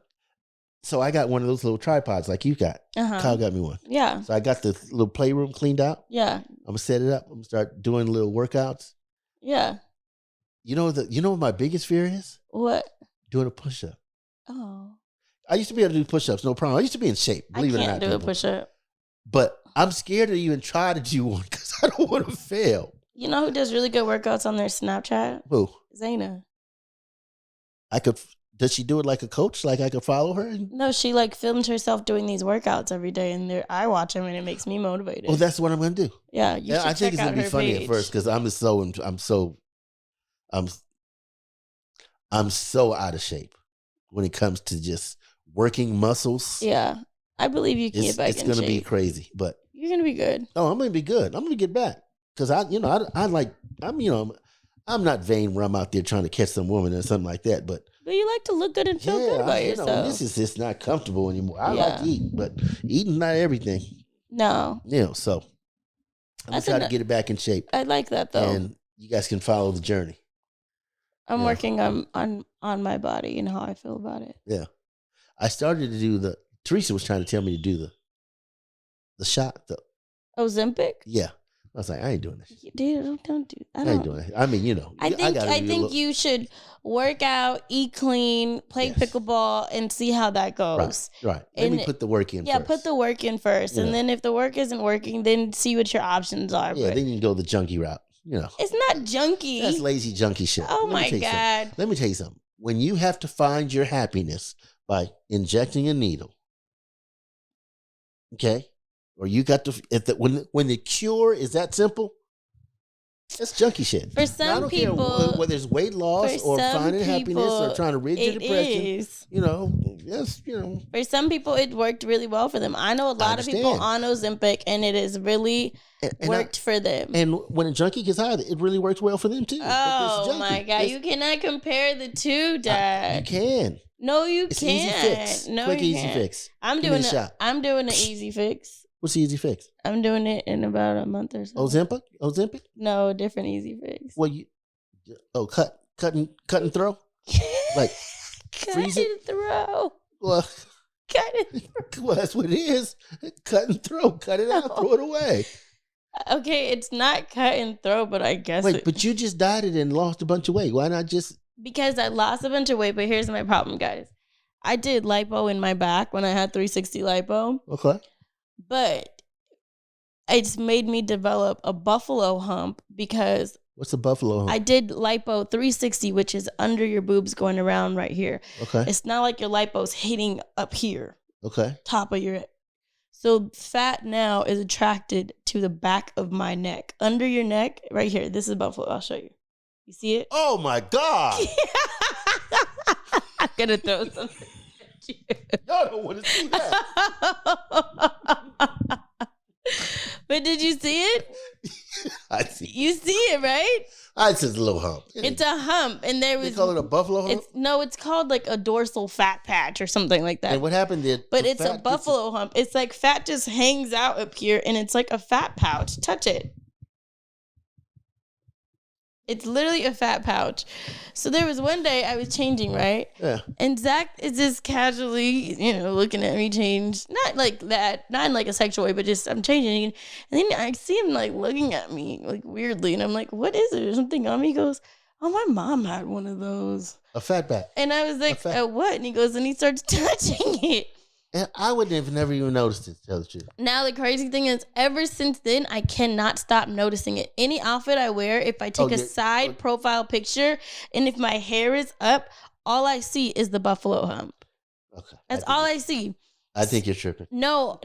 so I got one of those little tripods like you got. Kyle got me one. Yeah. So I got the little playroom cleaned out. Yeah. I'm gonna set it up. I'm gonna start doing little workouts. Yeah. You know what my biggest fear is? What? Doing a push-up. Oh. I used to be able to do push-ups, no problem. I used to be in shape, believe it or not. I can't do a push-up. But I'm scared to even try to do one because I don't want to fail. You know who does really good workouts on their Snapchat? Who? Zaina. Does she do it like a coach? Like I could follow her? No, she filmed herself doing these workouts every day, and I watch them, and it makes me motivated. Oh, that's what I'm going to do. Yeah, you should I think it's going to be funny at first because I'm so out of shape when it comes to just working muscles. Yeah, I believe you can get back in shape. It's going to be crazy, but you're going to be good. Oh, I'm going to be good. I'm going to get back because I'm not vain where I'm out there trying to catch some woman or something like that, but you like to look good and feel good about yourself. This is just not comfortable anymore. I like to eat, but eating not everything. No. So I'm going to try to get it back in shape. I like that, though. And you guys can follow the journey. I'm working on my body and how I feel about it. Yeah. I started to do Teresa was trying to tell me to do the shot, the Ozempic? Yeah. I was like, I ain't doing this. Dude, don't do that. I ain't doing it. I mean, I think you should work out, eat clean, play pickleball, and see how that goes. Right. Let me put the work in first. Yeah, put the work in first. And then if the work isn't working, then see what your options are. Yeah, then you can go the junkie route. It's not junkie. That's lazy junkie shit. Oh, my God. Let me tell you something. When you have to find your happiness by injecting a needle, okay? Or you got to when the cure is that simple, that's junkie shit. For some I don't people, care whether it's weight loss or finding happiness or trying to rid your depression. For some people, it worked really well for them. I know a lot of people on Ozempic, and it has really worked for them. And when a junkie gets high, it really works well for them too. Oh my God, you cannot compare the two, Dad. You can. No, you it's can't. Easy fix. No, quick, you easy can't. fix. I'm doing an easy fix. What's the easy fix? I'm doing it in about a month or so. Ozempic? No, a different easy fix. Well, cut and throw? Like freeze it? And throw. Well, cut and throw. Well, that's what it is. Cut and throw. Cut it out, throw it away. Okay, it's not cut and throw, but I guess but you just dieted and lost a bunch of weight. Why not just... Because I lost a bunch of weight, but here's my problem, guys. I did lipo in my back when I had 360 lipo. Okay. But it's made me develop a buffalo hump because... What's a buffalo hump? I did lipo 360, which is under your boobs going around right here. Okay. It's not like your lipo's hitting up here. Okay. Top of your head. So fat now is attracted to the back of my neck. Under your neck, right here. This is buffalo. I'll show you. You see it? Oh, my God. I'm going to throw something at you. Y'all don't want to see that. But did you see it? I see. You see it, right? It's just a little hump. It's a hump. And there was... They call it a buffalo hump? It's called like a dorsal fat patch or something like that. And what happened there? But it's a buffalo hump. It's like fat just hangs out up here and it's like a fat pouch. Touch it. It's literally a fat pouch. So there was one day I was changing, right? Yeah. And Zach is just casually, looking at me change. Not like that. Not in like a sexual way, but just I'm changing. And then I see him like looking at me like weirdly. And I'm like, what is it? There's something on me. He goes, oh, my mom had one of those. A fat back. And I was like, what? And he goes, and he starts touching it. And I would have never even noticed it, to tell the truth. Now, the crazy thing is, ever since then, I cannot stop noticing it. Any outfit I wear, if I take a side profile picture, and if my hair is up, all I see is the buffalo hump. Okay. That's all I see. I think you're tripping. No.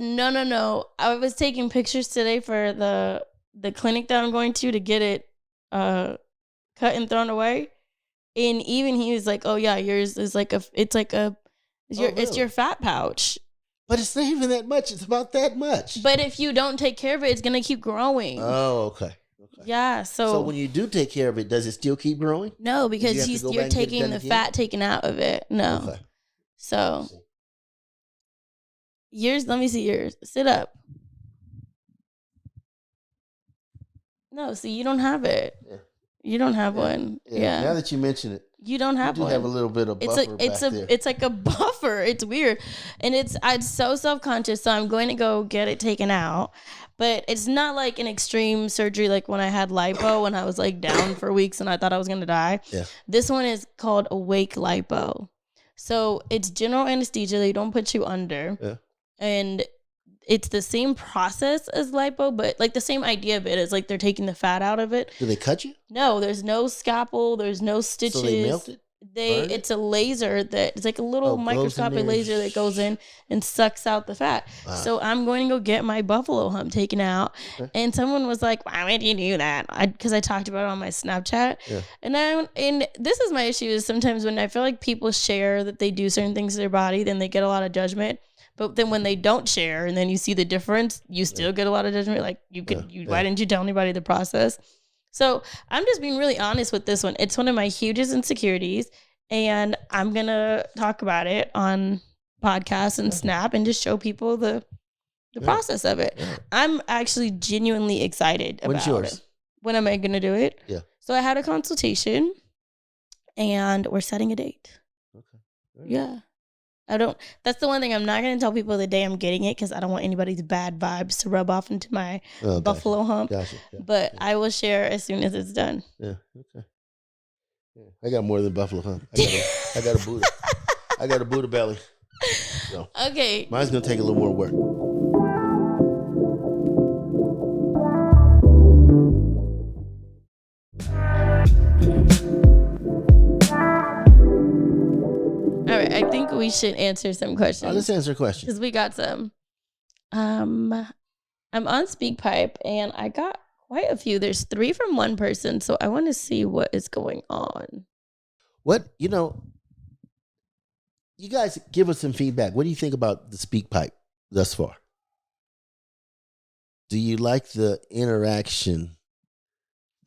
I was taking pictures today for the the clinic that I'm going to get it cut and thrown away. And even he was like, "Oh yeah, yours is like it's your fat pouch." But it's not even that much. It's about that much. But if you don't take care of it, it's gonna keep growing. Oh, okay. Yeah. So when you do take care of it, does it still keep growing? No, because you're taking the fat taken out of it. No. Okay. So yours. Let me see yours. Sit up. No, see, you don't have it. Yeah. You don't have one. Yeah. Now that you mention it, you don't have one. You have a little bit of buffer there. It's like a buffer. It's weird, and I'm so self-conscious. So I'm going to go get it taken out, but it's not like an extreme surgery like when I had lipo when I was like down for weeks and I thought I was gonna die. Yeah. This one is called awake lipo. So it's general anesthesia. They don't put you under. Yeah. And it's the same process as lipo, but like the same idea of it is like they're taking the fat out of it. Do they cut you? No, there's no scalpel. There's no stitches. So they melt it? It's a laser it's like a little microscopic laser that goes in and sucks out the fat. Wow. So I'm going to go get my buffalo hump taken out. Okay. And someone was like, "Why would you do that?" Because I talked about it on my Snapchat. Yeah. And this is my issue is sometimes when I feel like people share that they do certain things to their body, then they get a lot of judgment. But then when they don't share and then you see the difference, you still get a lot of judgment. Like why didn't you tell anybody the process? So I'm just being really honest with this one. It's one of my hugest insecurities, and I'm going to talk about it on podcasts and Snap and just show people the process of it. Yeah. I'm actually genuinely excited about it. When am I going to do it? Yeah. So I had a consultation, and we're setting a date. Okay. Right. Yeah. That's the one thing I'm not going to tell people the day I'm getting it because I don't want anybody's bad vibes to rub off into my buffalo hump. Gotcha. But I will share as soon as it's done. Yeah. Okay. Yeah. I got more than buffalo hump. I got a Buddha. I got a Buddha belly. So okay. Mine's going to take a little more work. All right, I think we should answer some questions. Let's answer questions. Because we got some. I'm on SpeakPipe, and I got quite a few. There's 3 from one person, so I want to see what is going on. You guys give us some feedback. What do you think about the SpeakPipe thus far? Do you like the interaction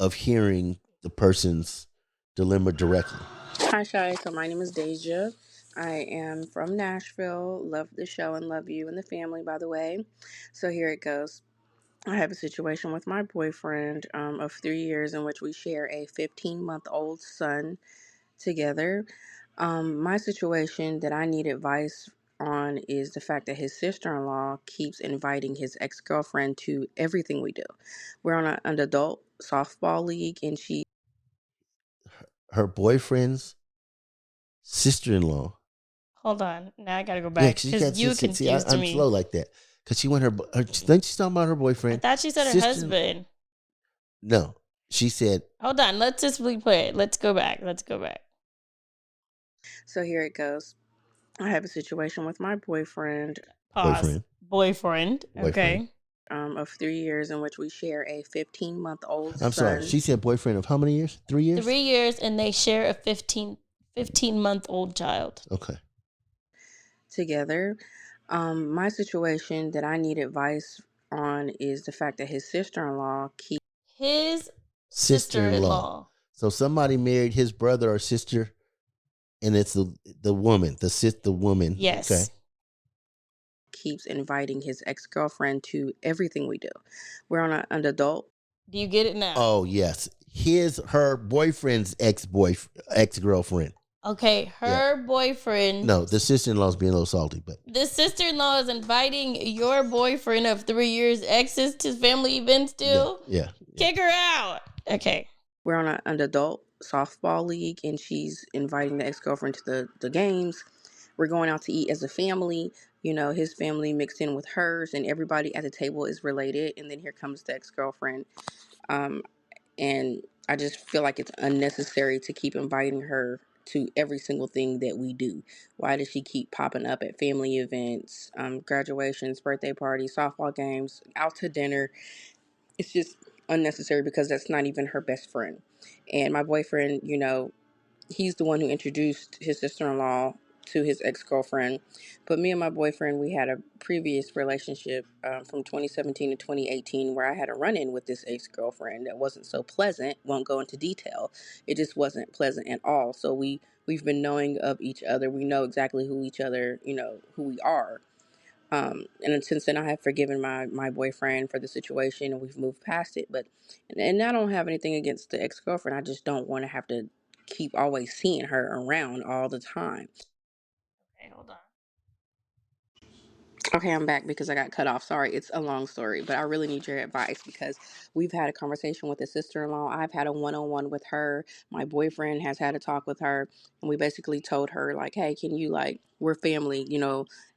of hearing the person's dilemma directly? Hi, Chey. So my name is Deja. I am from Nashville. Love the show and love you and the family, by the way. So here it goes. I have a situation with my boyfriend of 3 years in which we share a 15-month-old son together. My situation that I need advice on is the fact that his sister-in-law keeps inviting his ex-girlfriend to everything we do. We're on an adult softball league, and her boyfriend's sister-in-law. Hold on. Now I got to go back because you confused me. I'm slow like that. Because she went then she's talking about her boyfriend. I thought she said her husband. No. She said. Hold on. Let's just replay it. Let's go back. So here it goes. I have a situation with my boyfriend. Pause. Boyfriend. Okay. Of 3 years in which we share a 15-month-old son. I'm sorry. She said boyfriend of how many years? 3 years? 3 years, and they share a 15-month-old child. Okay. Together. My situation that I need advice on is the fact that his sister-in-law keeps... His sister-in-law. So somebody married his brother or sister, and it's the woman, the woman. Yes. Okay. Keeps inviting his ex-girlfriend to everything we do. We're on an adult. Do you get it now? Oh, yes. Her boyfriend's ex-girlfriend. Okay, her boyfriend. No, the sister-in-law's being a little salty, but the sister-in-law is inviting your boyfriend of 3 years exes to family events too. Yeah. Kick her out. Okay. We're on an adult softball league, and she's inviting the ex-girlfriend to the games. We're going out to eat as a family. You know, his family mixed in with hers, and everybody at the table is related. And then here comes the ex-girlfriend. And I just feel like it's unnecessary to keep inviting her to every single thing that we do. Why does she keep popping up at family events, graduations, birthday parties, softball games, out to dinner? It's just unnecessary because that's not even her best friend. And my boyfriend, he's the one who introduced his sister-in-law to his ex-girlfriend. But me and my boyfriend, we had a previous relationship from 2017 to 2018 where I had a run-in with this ex-girlfriend that wasn't so pleasant. Won't go into detail. It just wasn't pleasant at all. So we've been knowing of each other. We know exactly who each other, who we are. And since then, I have forgiven my boyfriend for the situation, and we've moved past it. And I don't have anything against the ex-girlfriend. I just don't want to have to keep always seeing her around all the time. Okay, hold on. Okay, I'm back because I got cut off. Sorry, it's a long story, but I really need your advice because we've had a conversation with the sister-in-law. I've had a one-on-one with her. My boyfriend has had a talk with her, and we basically told her, like, hey, can you, like, we're family,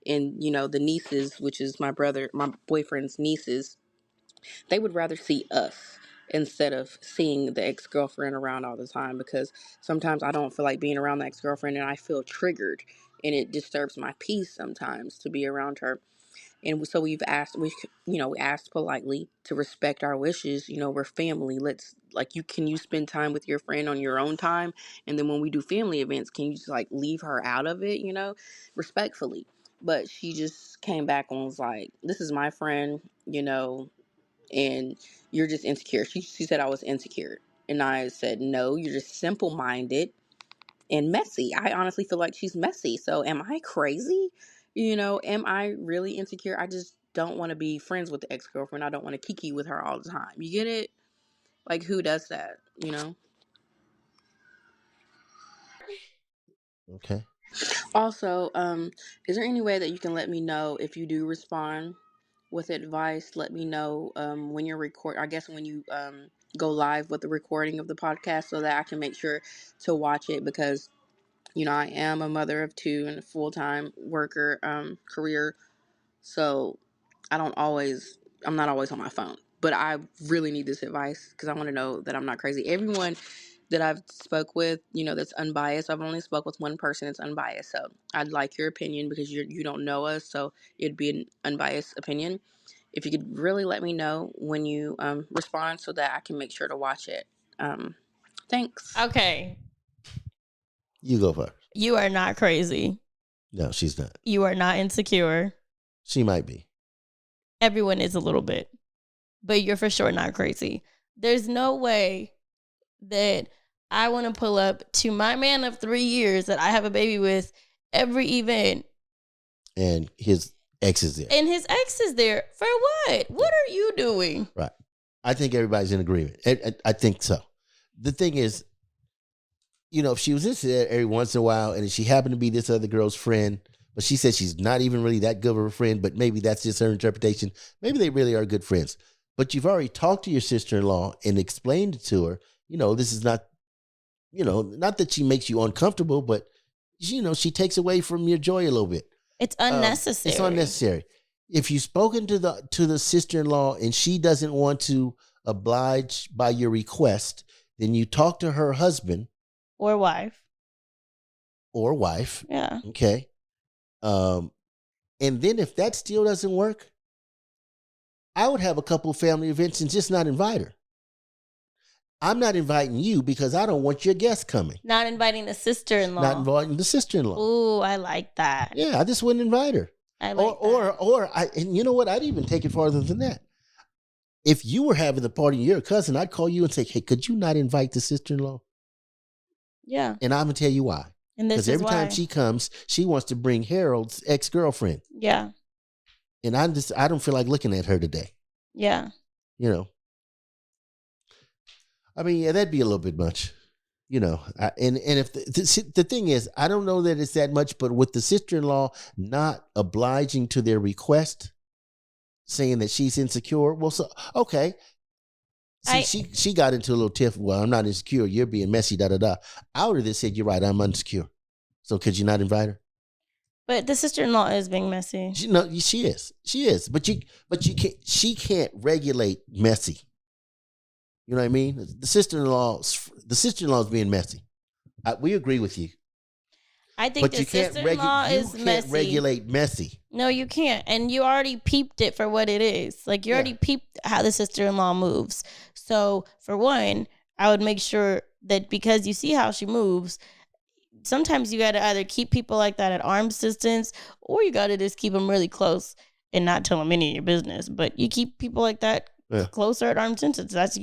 and, the nieces, which is my boyfriend's nieces, they would rather see us instead of seeing the ex-girlfriend around all the time, because sometimes I don't feel like being around the ex-girlfriend and I feel triggered, and it disturbs my peace sometimes to be around her. And so we asked politely to respect our wishes. We're family. Let's, like, can you spend time with your friend on your own time? And then when we do family events, can you just, like, leave her out of it, respectfully? But she just came back and was like, this is my friend, and you're just insecure. She said I was insecure. And I said, no, you're just simple-minded and messy. I honestly feel like she's messy. So am I crazy? Am I really insecure? I just don't want to be friends with the ex-girlfriend. I don't want to kiki with her all the time. You get it? Like, who does that? Okay. Also, is there any way that you can let me know if you do respond with advice? Let me know when you're I guess when you go live with the recording of the podcast, so that I can make sure to watch it, because I am a mother of two and a full-time worker career. So I'm not always on my phone, but I really need this advice because I want to know that I'm not crazy. Everyone that I've spoke with, that's unbiased. I've only spoke with one person that's unbiased. So I'd like your opinion because you don't know us. So it'd be an unbiased opinion. If you could really let me know when you respond so that I can make sure to watch it. Thanks. Okay. You go first. You are not crazy. No, she's not. You are not insecure. She might be. Everyone is a little bit, but you're for sure not crazy. There's no way that I want to pull up to my man of 3 years that I have a baby with every event. And his ex is there. And his ex is there. For what? What are you doing? Right. I think everybody's in agreement. I think so. The thing is, if she was just there every once in a while and she happened to be this other girl's friend, but she said she's not even really that good of a friend, but maybe that's just her interpretation. Maybe they really are good friends. But you've already talked to your sister-in-law and explained it to her. This is not, not that she makes you uncomfortable, but, she takes away from your joy a little bit. It's unnecessary. It's unnecessary. If you've spoken to the sister-in-law and she doesn't want to oblige by your request, then you talk to her husband. Or wife. Yeah. Okay. And then if that still doesn't work, I would have a couple of family events and just not invite her. I'm not inviting you because I don't want your guests coming. Not inviting the sister-in-law. Not inviting the sister-in-law. Ooh, I like that. Yeah, I just wouldn't invite her. I like that. And you know what? I'd even take it farther than that. If you were having the party and you're a cousin, I'd call you and say, hey, could you not invite the sister-in-law? Yeah. And I'm going to tell you why. Because every time she comes, she wants to bring Harold's ex-girlfriend. Yeah. And I don't feel like looking at her today. Yeah. I mean, yeah, that'd be a little bit much. And if the thing is, I don't know that it's that much, but with the sister-in-law not obliging to their request, saying that she's insecure, well, so, okay. See, she got into a little tiff. Well, I'm not insecure. You're being messy, da-da-da. I would have just said, you're right, I'm insecure. So could you not invite her? But the sister-in-law is being messy. She is. But she can't regulate messy. You know what I mean? The sister-in-law is being messy. We agree with you. I think the sister-in-law is messy. You can't regulate messy. No, you can't. And you already peeped it for what it is. Like, you already peeped how the sister-in-law moves. So, for one, I would make sure that because you see how she moves, sometimes you got to either keep people like that at arm's distance, or you got to just keep them really close and not tell them any of your business. But you keep people like that closer at arm's distance. That's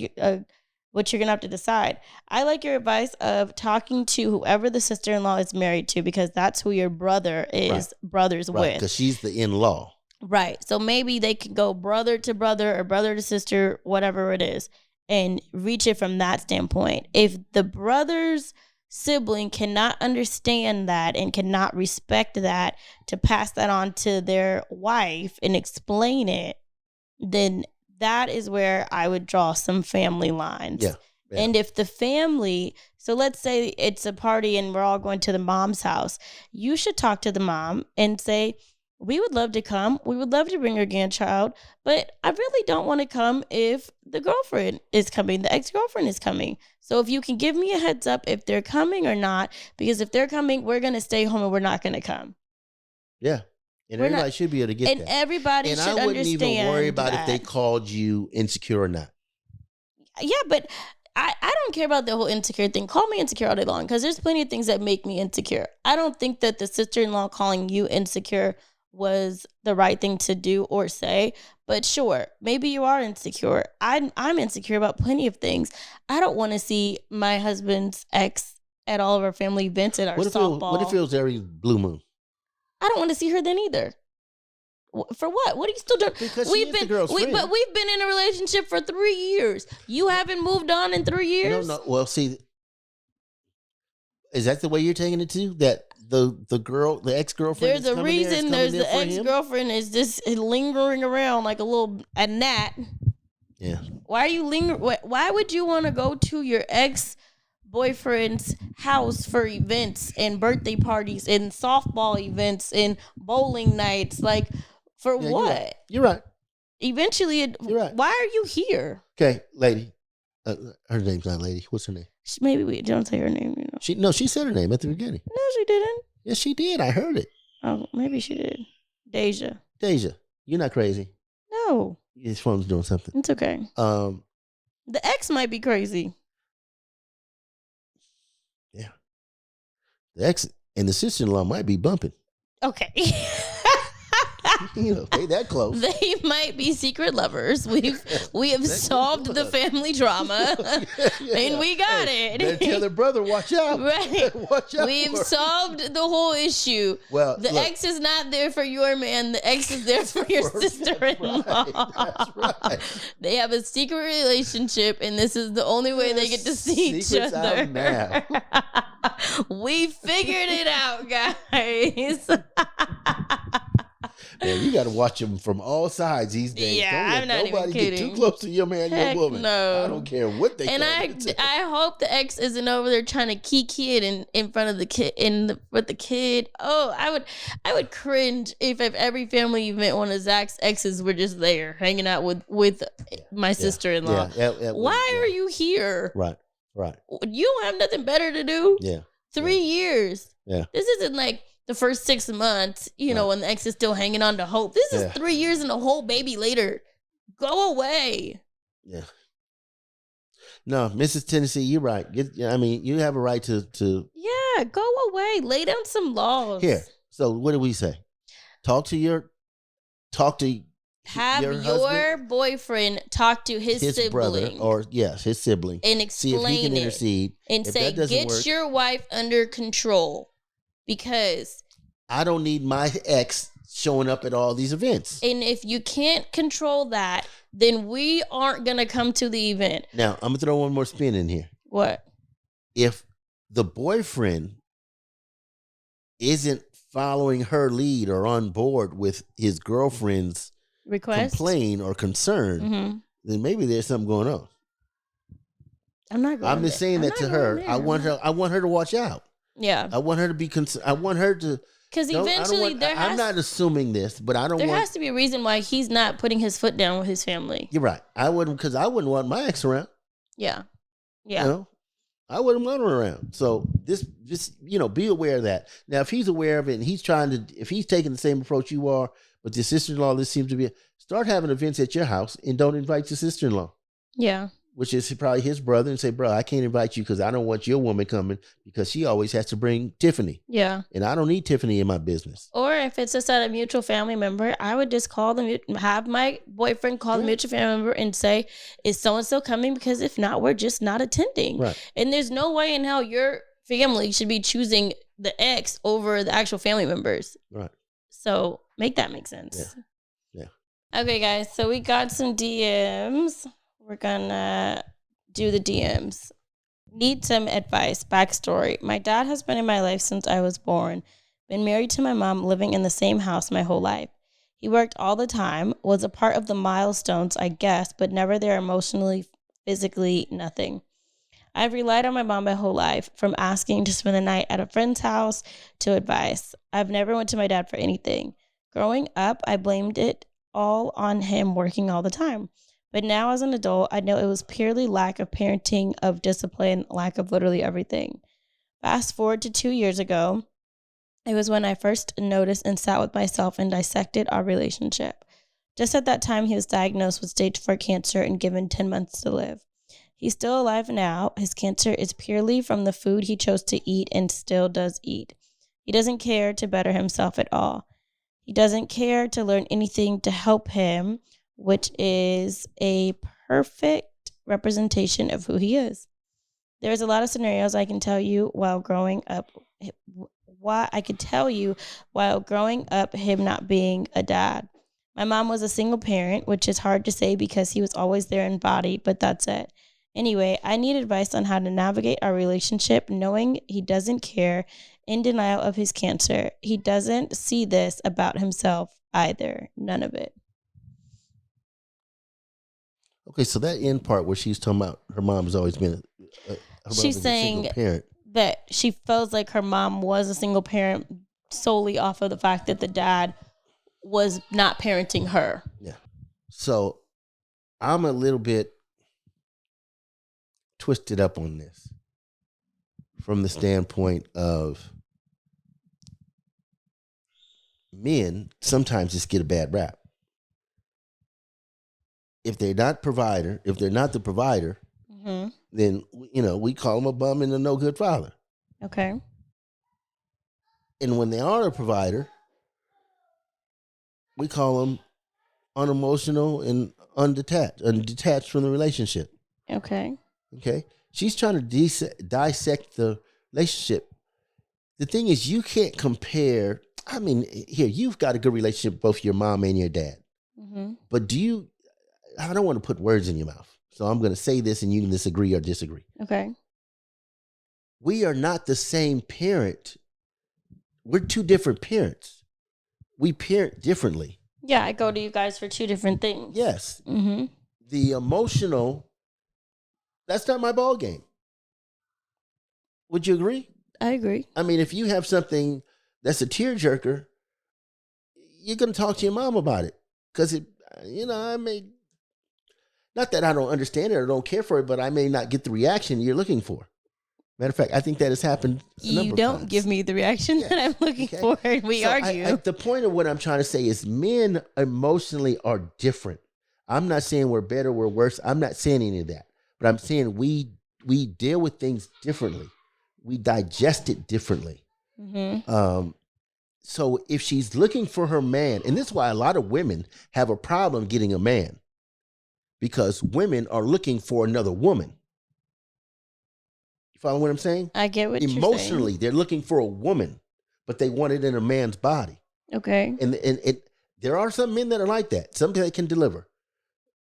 what you're going to have to decide. I like your advice of talking to whoever the sister-in-law is married to, because that's who your brother is brothers with. Because she's the in-law. Right. So maybe they can go brother to brother or brother to sister, whatever it is, and reach it from that standpoint. If the brother's sibling cannot understand that and cannot respect that to pass that on to their wife and explain it, then that is where I would draw some family lines. Yeah. And if the family, so let's say it's a party and we're all going to the mom's house, you should talk to the mom and say, we would love to come. We would love to bring your grandchild, but I really don't want to come if the girlfriend is coming, the ex-girlfriend is coming. So if you can give me a heads up if they're coming or not, because if they're coming, we're going to stay home and we're not going to come. Yeah. And everybody should be able to get that. And everybody should understand. And I wouldn't even worry about if they called you insecure or not. Yeah, but I don't care about the whole insecure thing. Call me insecure all day long, because there's plenty of things that make me insecure. I don't think that the sister-in-law calling you insecure was the right thing to do or say. But sure, maybe you are insecure. I'm insecure about plenty of things. I don't want to see my husband's ex at all of our family events at our softball. What if it was every blue moon? I don't want to see her then either. For what? What are you still doing? Because she's the girl's friend. But we've been in a relationship for 3 years. You haven't moved on in 3 years? No. Well, see, is that the way you're taking it too? That the ex-girlfriend. There's a reason. There's the ex-girlfriend is just lingering around like a gnat. Yeah. Why are you lingering? Why would you want to go to your ex-boyfriend's house for events and birthday parties and softball events and bowling nights? Like, for what? You're right. Eventually, you're right. Why are you here? Okay, lady. Her name's not Lady. What's her name? Maybe we don't say her name. You know. She said her name at the beginning. No, she didn't. Yes, she did. I heard it. Oh, maybe she did. Deja, you're not crazy. No. His phone's doing something. It's okay. The ex might be crazy. Yeah. The ex and the sister-in-law might be bumping. Okay. They that close. They might be secret lovers. We have solved the family drama, and we got it. Better tell their brother, watch out. Right. Watch out. We've solved the whole issue. Well, the ex is not there for your man. The ex is there for your sister-in-law. That's right. They have a secret relationship, and this is the only way they get to see each other. Out now. We figured it out, guys. Man, you got to watch them from all sides these days. Yeah, I'm not even kidding. Get too close to your man, Heck your woman. No. I don't care what they. And I hope the ex isn't over there trying to kiki it in front of the kid with the kid. Oh, I would cringe if at every family event one of Zach's exes were just there hanging out with my sister-in-law. Why are you here? Right. You don't have nothing better to do. Yeah. 3 years. Yeah. This isn't like the first 6 months, when the ex is still hanging on to hope. This is 3 years and a whole baby later. Go away. Yeah. No, Mrs. Tennessee, you're right. You have a right to. Yeah, go away. Lay down some laws. Here. So what do we say? Have your boyfriend talk to his sibling, brother, or his sibling, and explain see if he can intercede, and say, "Get your wife under control." Because I don't need my ex showing up at all these events. And if you can't control that, then we aren't going to come to the event. Now, I'm going to throw one more spin in here. What? If the boyfriend isn't following her lead or on board with his girlfriend's request, complaint or concern, then maybe there's something going on. I'm just saying that to her. I want her to watch out. Yeah, I want her to be concerned. I want her to, because eventually I'm not assuming this, but I don't. There has to be a reason why he's not putting his foot down with his family. You're right. I wouldn't want my ex around. Yeah. I wouldn't want him around. So this, be aware of that. Now, if he's aware of it and if he's taking the same approach you are, but your sister-in-law, this seems to be, start having events at your house and don't invite your sister-in-law. Yeah. Which is probably his brother, and say, bro, I can't invite you because I don't want your woman coming because she always has to bring Tiffany. Yeah. And I don't need Tiffany in my business. Or if it's just at a mutual family member, I would just have my boyfriend call the mutual family member and say, is so-and-so coming? Because if not, we're just not attending. Right. And there's no way in hell your family should be choosing the ex over the actual family members. Right. So make that make sense. Yeah. Okay, guys. So we got some DMs. We're gonna do the DMs. Need some advice. Backstory. My dad has been in my life since I was born. Been married to my mom, living in the same house my whole life. He worked all the time, was a part of the milestones, I guess, but never there emotionally, physically, nothing. I've relied on my mom my whole life, from asking to spend the night at a friend's house to advice. I've never went to my dad for anything. Growing up, I blamed it all on him working all the time. But now as an adult, I know it was purely lack of parenting, of discipline, lack of literally everything. Fast forward to 2 years ago, it was when I first noticed and sat with myself and dissected our relationship. Just at that time, he was diagnosed with stage 4 cancer and given 10 months to live. He's still alive now. His cancer is purely from the food he chose to eat and still does eat. He doesn't care to better himself at all. He doesn't care to learn anything to help him, which is a perfect representation of who he is. There's a lot of scenarios I can tell you while growing up, him not being a dad. My mom was a single parent, which is hard to say because he was always there in body, but that's it. Anyway, I need advice on how to navigate our relationship, knowing he doesn't care, in denial of his cancer. He doesn't see this about himself either. None of it. Okay, so that end part where she's talking about her mom has always been she's saying a single parent. That she feels like her mom was a single parent solely off of the fact that the dad was not parenting her. Yeah. So I'm a little bit twisted up on this from the standpoint of men sometimes just get a bad rap. If they're not the provider, then, we call them a bum and a no good father. Okay. And when they are a provider, we call them unemotional and detached from the relationship. Okay. Okay. She's trying to dissect the relationship. The thing is, you can't compare. I mean, here, you've got a good relationship with both your mom and your dad. Mm-hmm. But I don't want to put words in your mouth. So I'm going to say this and you can disagree or disagree. Okay. We are not the same parent. We're two different parents. We parent differently. Yeah, I go to you guys for two different things. Yes. Mm-hmm. The emotional, that's not my ball game. Would you agree? I agree. I mean, if you have something that's a tearjerker, you're going to talk to your mom about it. Because, not that I don't understand it or don't care for it, but I may not get the reaction you're looking for. Matter of fact, I think that has happened a number You of don't times. give me the reaction that I'm looking for. We argue. The point of what I'm trying to say is men emotionally are different. I'm not saying we're better, we're worse. I'm not saying any of that. But I'm saying we deal with things differently. We digest it differently. Mm-hmm. So if she's looking for her man, and this is why a lot of women have a problem getting a man, because women are looking for another woman. You follow what I'm saying? I get what you're saying. Emotionally, they're looking for a woman, but they want it in a man's body. Okay. And there are some men that are like that. Some that can deliver.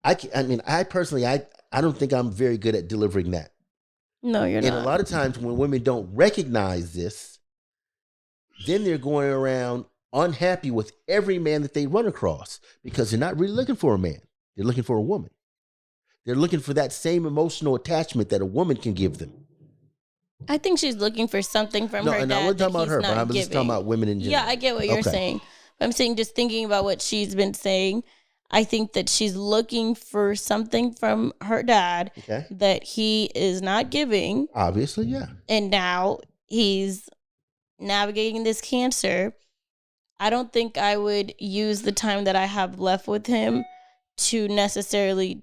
I personally, I don't think I'm very good at delivering that. No, you're not. And a lot of times when women don't recognize this, then they're going around unhappy with every man that they run across because they're not really looking for a man. They're looking for a woman. They're looking for that same emotional attachment that a woman can give them. I think she's looking for something from her dad. No, we're talking about her, but I'm just talking about women in general. Yeah, I get what you're saying. I'm saying, just thinking about what she's been saying, I think that she's looking for something from her dad that he is not giving. Obviously, yeah. And now he's navigating this cancer. I don't think I would use the time that I have left with him to necessarily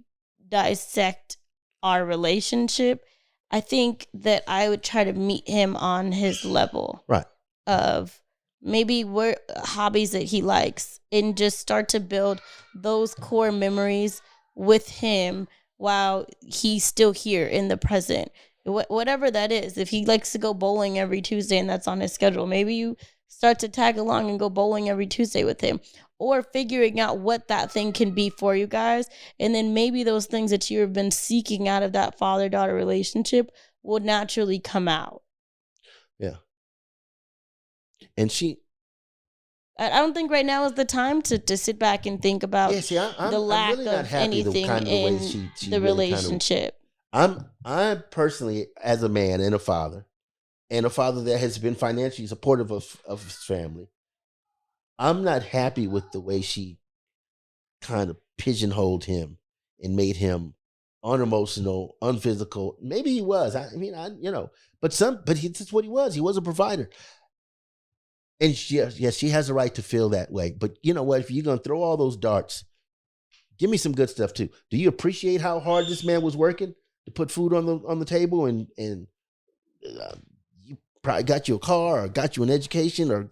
dissect our relationship. I think that I would try to meet him on his level. Right. Of maybe what hobbies that he likes and just start to build those core memories with him while he's still here in the present. Whatever that is. If he likes to go bowling every Tuesday and that's on his schedule, maybe you start to tag along and go bowling every Tuesday with him, or figuring out what that thing can be for you guys. And then maybe those things that you have been seeking out of that father-daughter relationship will naturally come out. Yeah. And I don't think right now is the time to sit back and think about the lack really of anything in the relationship. I'm personally, as a man and a father that has been financially supportive of his family, I'm not happy with the way she kind of pigeonholed him and made him unemotional, unphysical. Maybe he was. But that's what he was. He was a provider. And she has a right to feel that way. But you know what? If you're going to throw all those darts, give me some good stuff too. Do you appreciate how hard this man was working to put food on the table, and you probably got you a car or got you an education, or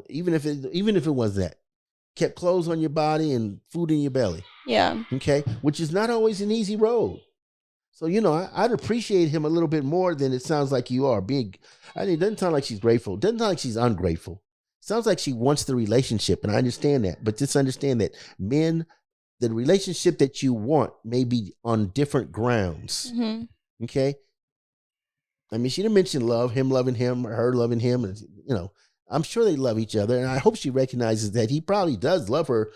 even if it was that, kept clothes on your body and food in your belly. Yeah. Okay, which is not always an easy road. So, I'd appreciate him a little bit more than it sounds like you are. It doesn't sound like she's grateful. It doesn't sound like she's ungrateful. It sounds like she wants the relationship, and I understand that. But just understand that men, the relationship that you want may be on different grounds. Mm-hmm. Okay? I mean, she didn't mention love, him loving him, or her loving him. And, I'm sure they love each other, and I hope she recognizes that he probably does love her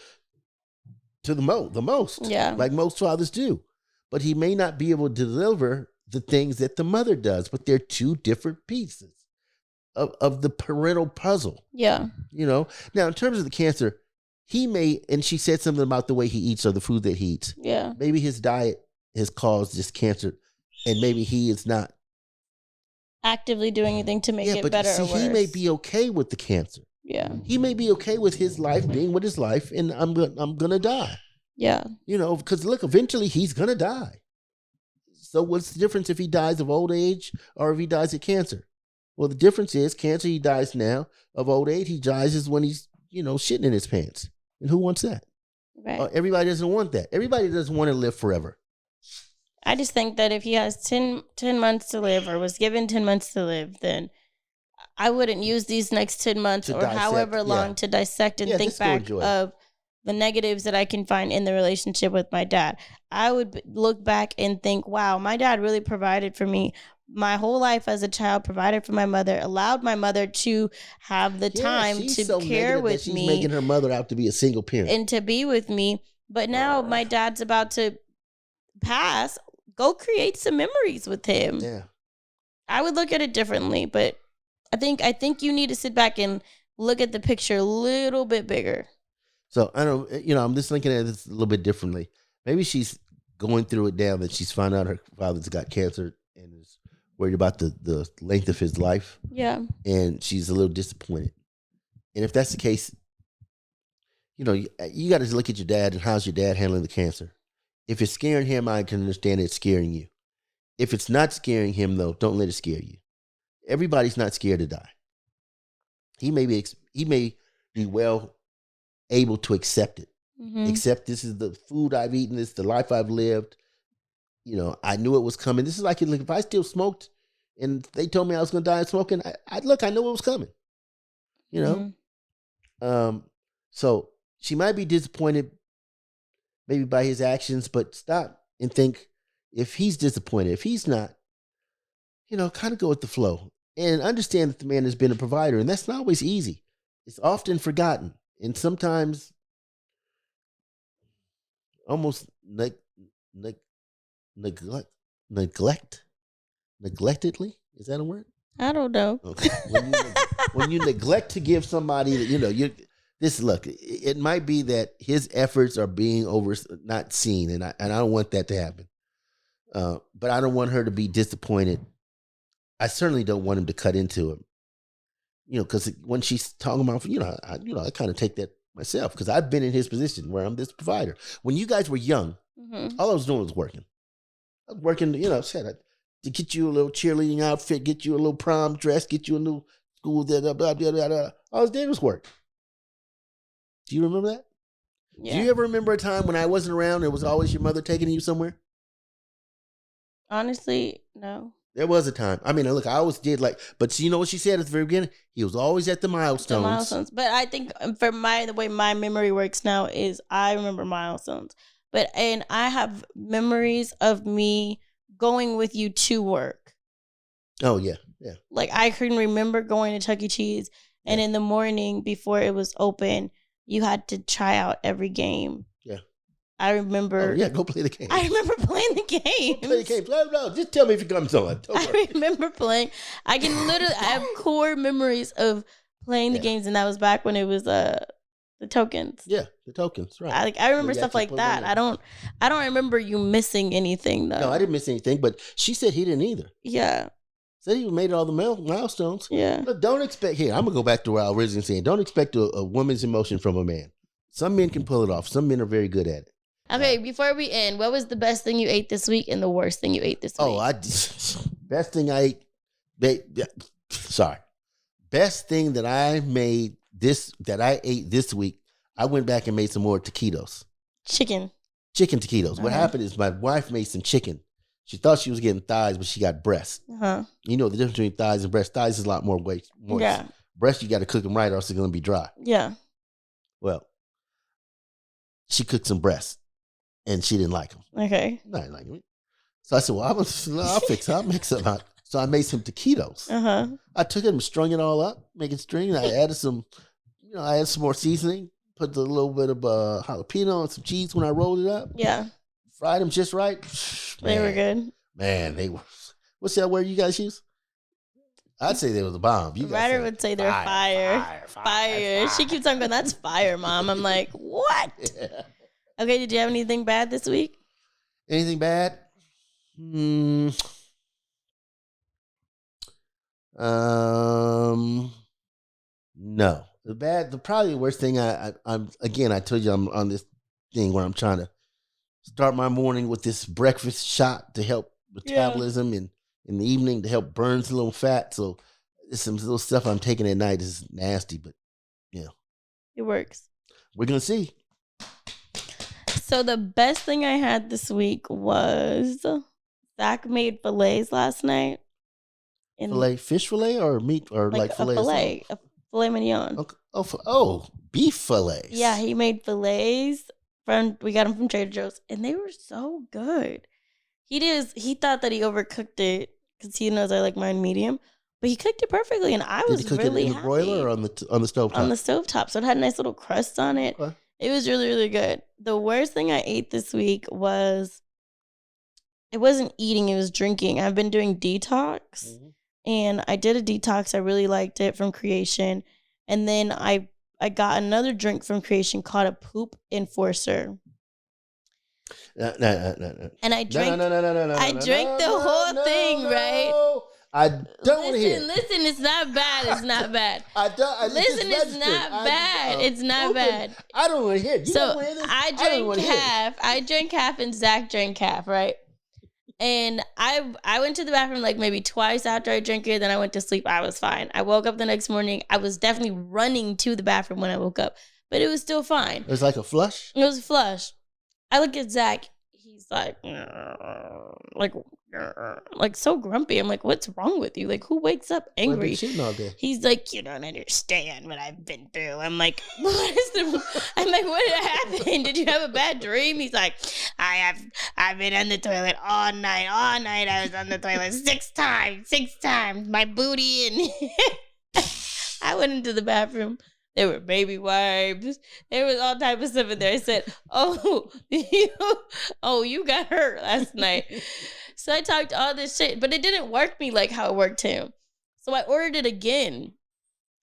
to the most. Yeah. Like most fathers do. But he may not be able to deliver the things that the mother does, but they're two different pieces of the parental puzzle. Yeah. Now, in terms of the cancer, he may, and she said something about the way he eats or the food that he eats. Yeah. Maybe his diet has caused this cancer, and maybe he is not actively doing anything to make it better or worse. He may be okay with the cancer. Yeah. He may be okay with his life being with his life, and I'm gonna die. Yeah. Because look, eventually he's going to die. So what's the difference if he dies of old age or if he dies of cancer? Well, the difference is cancer, he dies now. Of old age, he dies is when he's, shitting in his pants. And who wants that? Right. Everybody doesn't want that. Everybody doesn't want to live forever. I just think that if he has 10 months to live or was given 10 months to live, then I wouldn't use these next 10 months or however long to dissect and think back of the negatives that I can find in the relationship with my dad. I would look back and think, wow, my dad really provided for me my whole life as a child, provided for my mother, allowed my mother to have the time to care with me. She's making her mother out to be a single parent. And to be with me. But now my dad's about to pass. Go create some memories with him. Yeah. I would look at it differently, but I think you need to sit back and look at the picture a little bit bigger. So I don't, I'm just looking at this a little bit differently. Maybe she's going through it now that she's found out her father's got cancer and is worried about the length of his life. Yeah. And she's a little disappointed. And if that's the case, you got to look at your dad and how's your dad handling the cancer. If it's scaring him, I can understand it's scaring you. If it's not scaring him, though, don't let it scare you. Everybody's not scared to die. He may be well able to accept it. Mm-hmm. Accept this is the food I've eaten, this is the life I've lived. I knew it was coming. This is like if I still smoked and they told me I was going to die of smoking, I knew it was coming. Mm-hmm. So she might be disappointed maybe by his actions, but stop and think, if he's disappointed, if he's not, kind of go with the flow and understand that the man has been a provider, and that's not always easy. It's often forgotten. And sometimes almost neglectedly. Is that a word? I don't know. Okay. When you neglect to give somebody that look, it might be that his efforts are being not seen, and I don't want that to happen. But I don't want her to be disappointed. I certainly don't want him to cut into him. Because when she's talking about, I kind of take that myself because I've been in his position where I'm this provider. When you guys were young, all I was doing was working. I was working, to get you a little cheerleading outfit, get you a little prom dress, get you a new school. All I was doing was work. Do you remember that? Yeah. Do you ever remember a time when I wasn't around? It was always your mother taking you somewhere. Honestly, no. There was a time. I mean, look, I always did but you know what she said at the very beginning? He was always at the milestones. But I think for the way my memory works now is I remember milestones. And I have memories of me going with you to work. Oh, yeah. Yeah. Like I can remember going to Chuck E. Cheese and in the morning before it was open, you had to try out every game. Yeah. I remember. Oh, yeah, go play the game. I remember playing the game. Play the game. No, just tell me if it comes on. I remember playing. I have core memories of playing the games, and that was back when it was the tokens. Yeah, the tokens, right. I remember stuff like that. I don't remember you missing anything, though. No, I didn't miss anything, but she said he didn't either. Yeah. Said he made all the milestones. Yeah. But don't expect, I'm going to go back to what I was originally saying. Don't expect a woman's emotion from a man. Some men can pull it off. Some men are very good at it. Okay, before we end, what was the best thing you ate this week and the worst thing you ate this week? Best thing I ate, best thing that I ate this week, I went back and made some more taquitos. Chicken taquitos. What happened is my wife made some chicken. She thought she was getting thighs, but she got breasts. You know the difference between thighs and breasts. Thighs is a lot more moist. Yeah. Breasts, you got to cook them right or else they're going to be dry. Yeah. Well, she cooked some breasts, and she didn't like them. Okay. I didn't like them. So I said, well, I'll fix it. I'll mix it up. So I made some taquitos. I took it and strung it all up, make it string. I added some more seasoning, put a little bit of jalapeno and some cheese when I rolled it up. Yeah. Fried them just right. They were good. Man, they were. What's that word you guys use? I'd say they was a bomb. Ryder would say they're fire. She keeps on going, that's fire, Mom. I'm like, what? Yeah. Okay, did you have anything bad this week? Anything bad? No. Probably the worst thing I'm again, I told you I'm on this thing where I'm trying to start my morning with this breakfast shot to help metabolism and in the evening to help burn a little fat. So there's some little stuff I'm taking at night is nasty, but it works. We're going to see. So the best thing I had this week was Zach made fillets last night. Fish fillet or meat or like fillet? A filet mignon. Beef fillets. Yeah, he made fillets. We got them from Trader Joe's, and they were so good. He thought that he overcooked it because he knows I like mine medium, but he cooked it perfectly, and I was really happy. Did he cook it in the broiler or on the stovetop? On the stovetop, so it had a nice little crust on it. Okay. It was really, really good. The worst thing I ate this week it wasn't eating, it was drinking. I've been doing detox, and I did a detox. I really liked it from Creation, and then I got another drink from Creation called a Poop Enforcer. No. And I drank. I drank the whole thing, right? I don't want to hear. Listen, it's not bad. It's not bad. Listen, it's not bad. It's not bad. I don't want to hear it. So I drank half. I drank half, and Zach drank half, right? And I went to the bathroom like maybe twice after I drank it. Then I went to sleep. I was fine. I woke up the next morning. I was definitely running to the bathroom when I woke up, but it was still fine. It was like a flush? It was a flush. I look at Zach. He's like so grumpy. I'm like, what's wrong with you? Like, who wakes up angry? All day? He's like, you don't understand what I've been through. I'm like, I'm like, what happened? Did you have a bad dream? He's like, I've been on the toilet all night. All night I was on the toilet 6 times. My booty and I went into the bathroom. There were baby wipes. There was all type of stuff in there. I said, you got hurt last night. So I talked all this shit, but it didn't work me like how it worked him. So I ordered it again.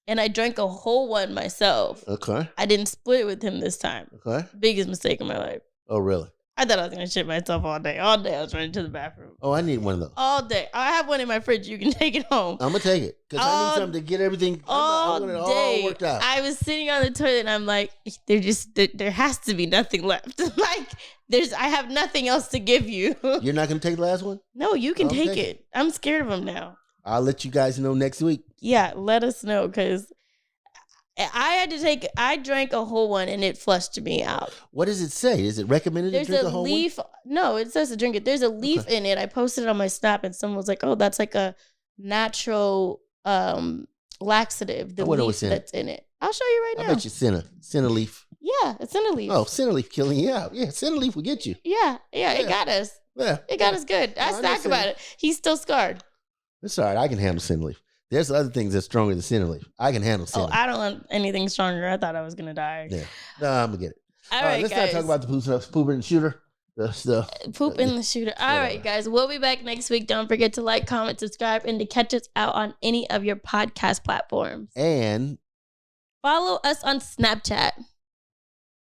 and I drank a whole one myself. Okay. I didn't split it with him this time. Okay. Biggest mistake of my life. Oh, really? I thought I was going to shit myself all day. All day I was running to the bathroom. Oh, I need one of those. All day. I have one in my fridge. You can take it home. I'm going to take it. Because I need something to get everything all day. All worked out. I was sitting on the toilet and I'm like, there has to be nothing left. Like, I have nothing else to give you. You're not going to take the last one? No, you can take it. I'm scared of them now. I'll let you guys know next week. Yeah, let us know because I drank a whole one and it flushed me out. What does it say? Is it recommended to drink a whole leaf, one? No, it says to drink it. There's a leaf in it. I posted it on my Snap and someone was like, oh, that's like a natural laxative. The leaf that's in it. I'll show you right now. I bet you senna leaf. Yeah, it's senna leaf. Oh, senna leaf killing you out. Yeah, senna leaf will get you. Yeah, it got us. Yeah. It got us good. I talk about it. He's still scarred. It's all right. I can handle senna leaf. There's other things that's stronger than senna leaf. I can handle senna. Oh, I don't want anything stronger. I thought I was going to die. Yeah. No, I'm going to get it. All right, let's guys. not talk about the pooper and the shooter. Poop in the shooter. All right, guys. We'll be back next week. Don't forget to like, comment, subscribe, and to catch us out on any of your podcast platforms. And follow us on Snapchat.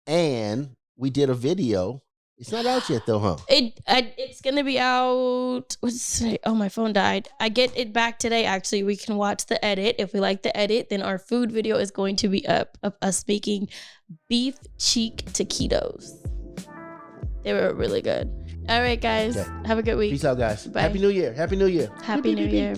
And we did a video. It's not out yet though, huh? It's gonna be out. What's today? Oh, my phone died. I get it back today. Actually, we can watch the edit. If we like the edit, then our food video is going to be up of us making beef cheek taquitos. They were really good. All right, guys. Okay. Have a good week. Peace out, guys. Bye. Happy New Year. Happy New Year. Happy New Year.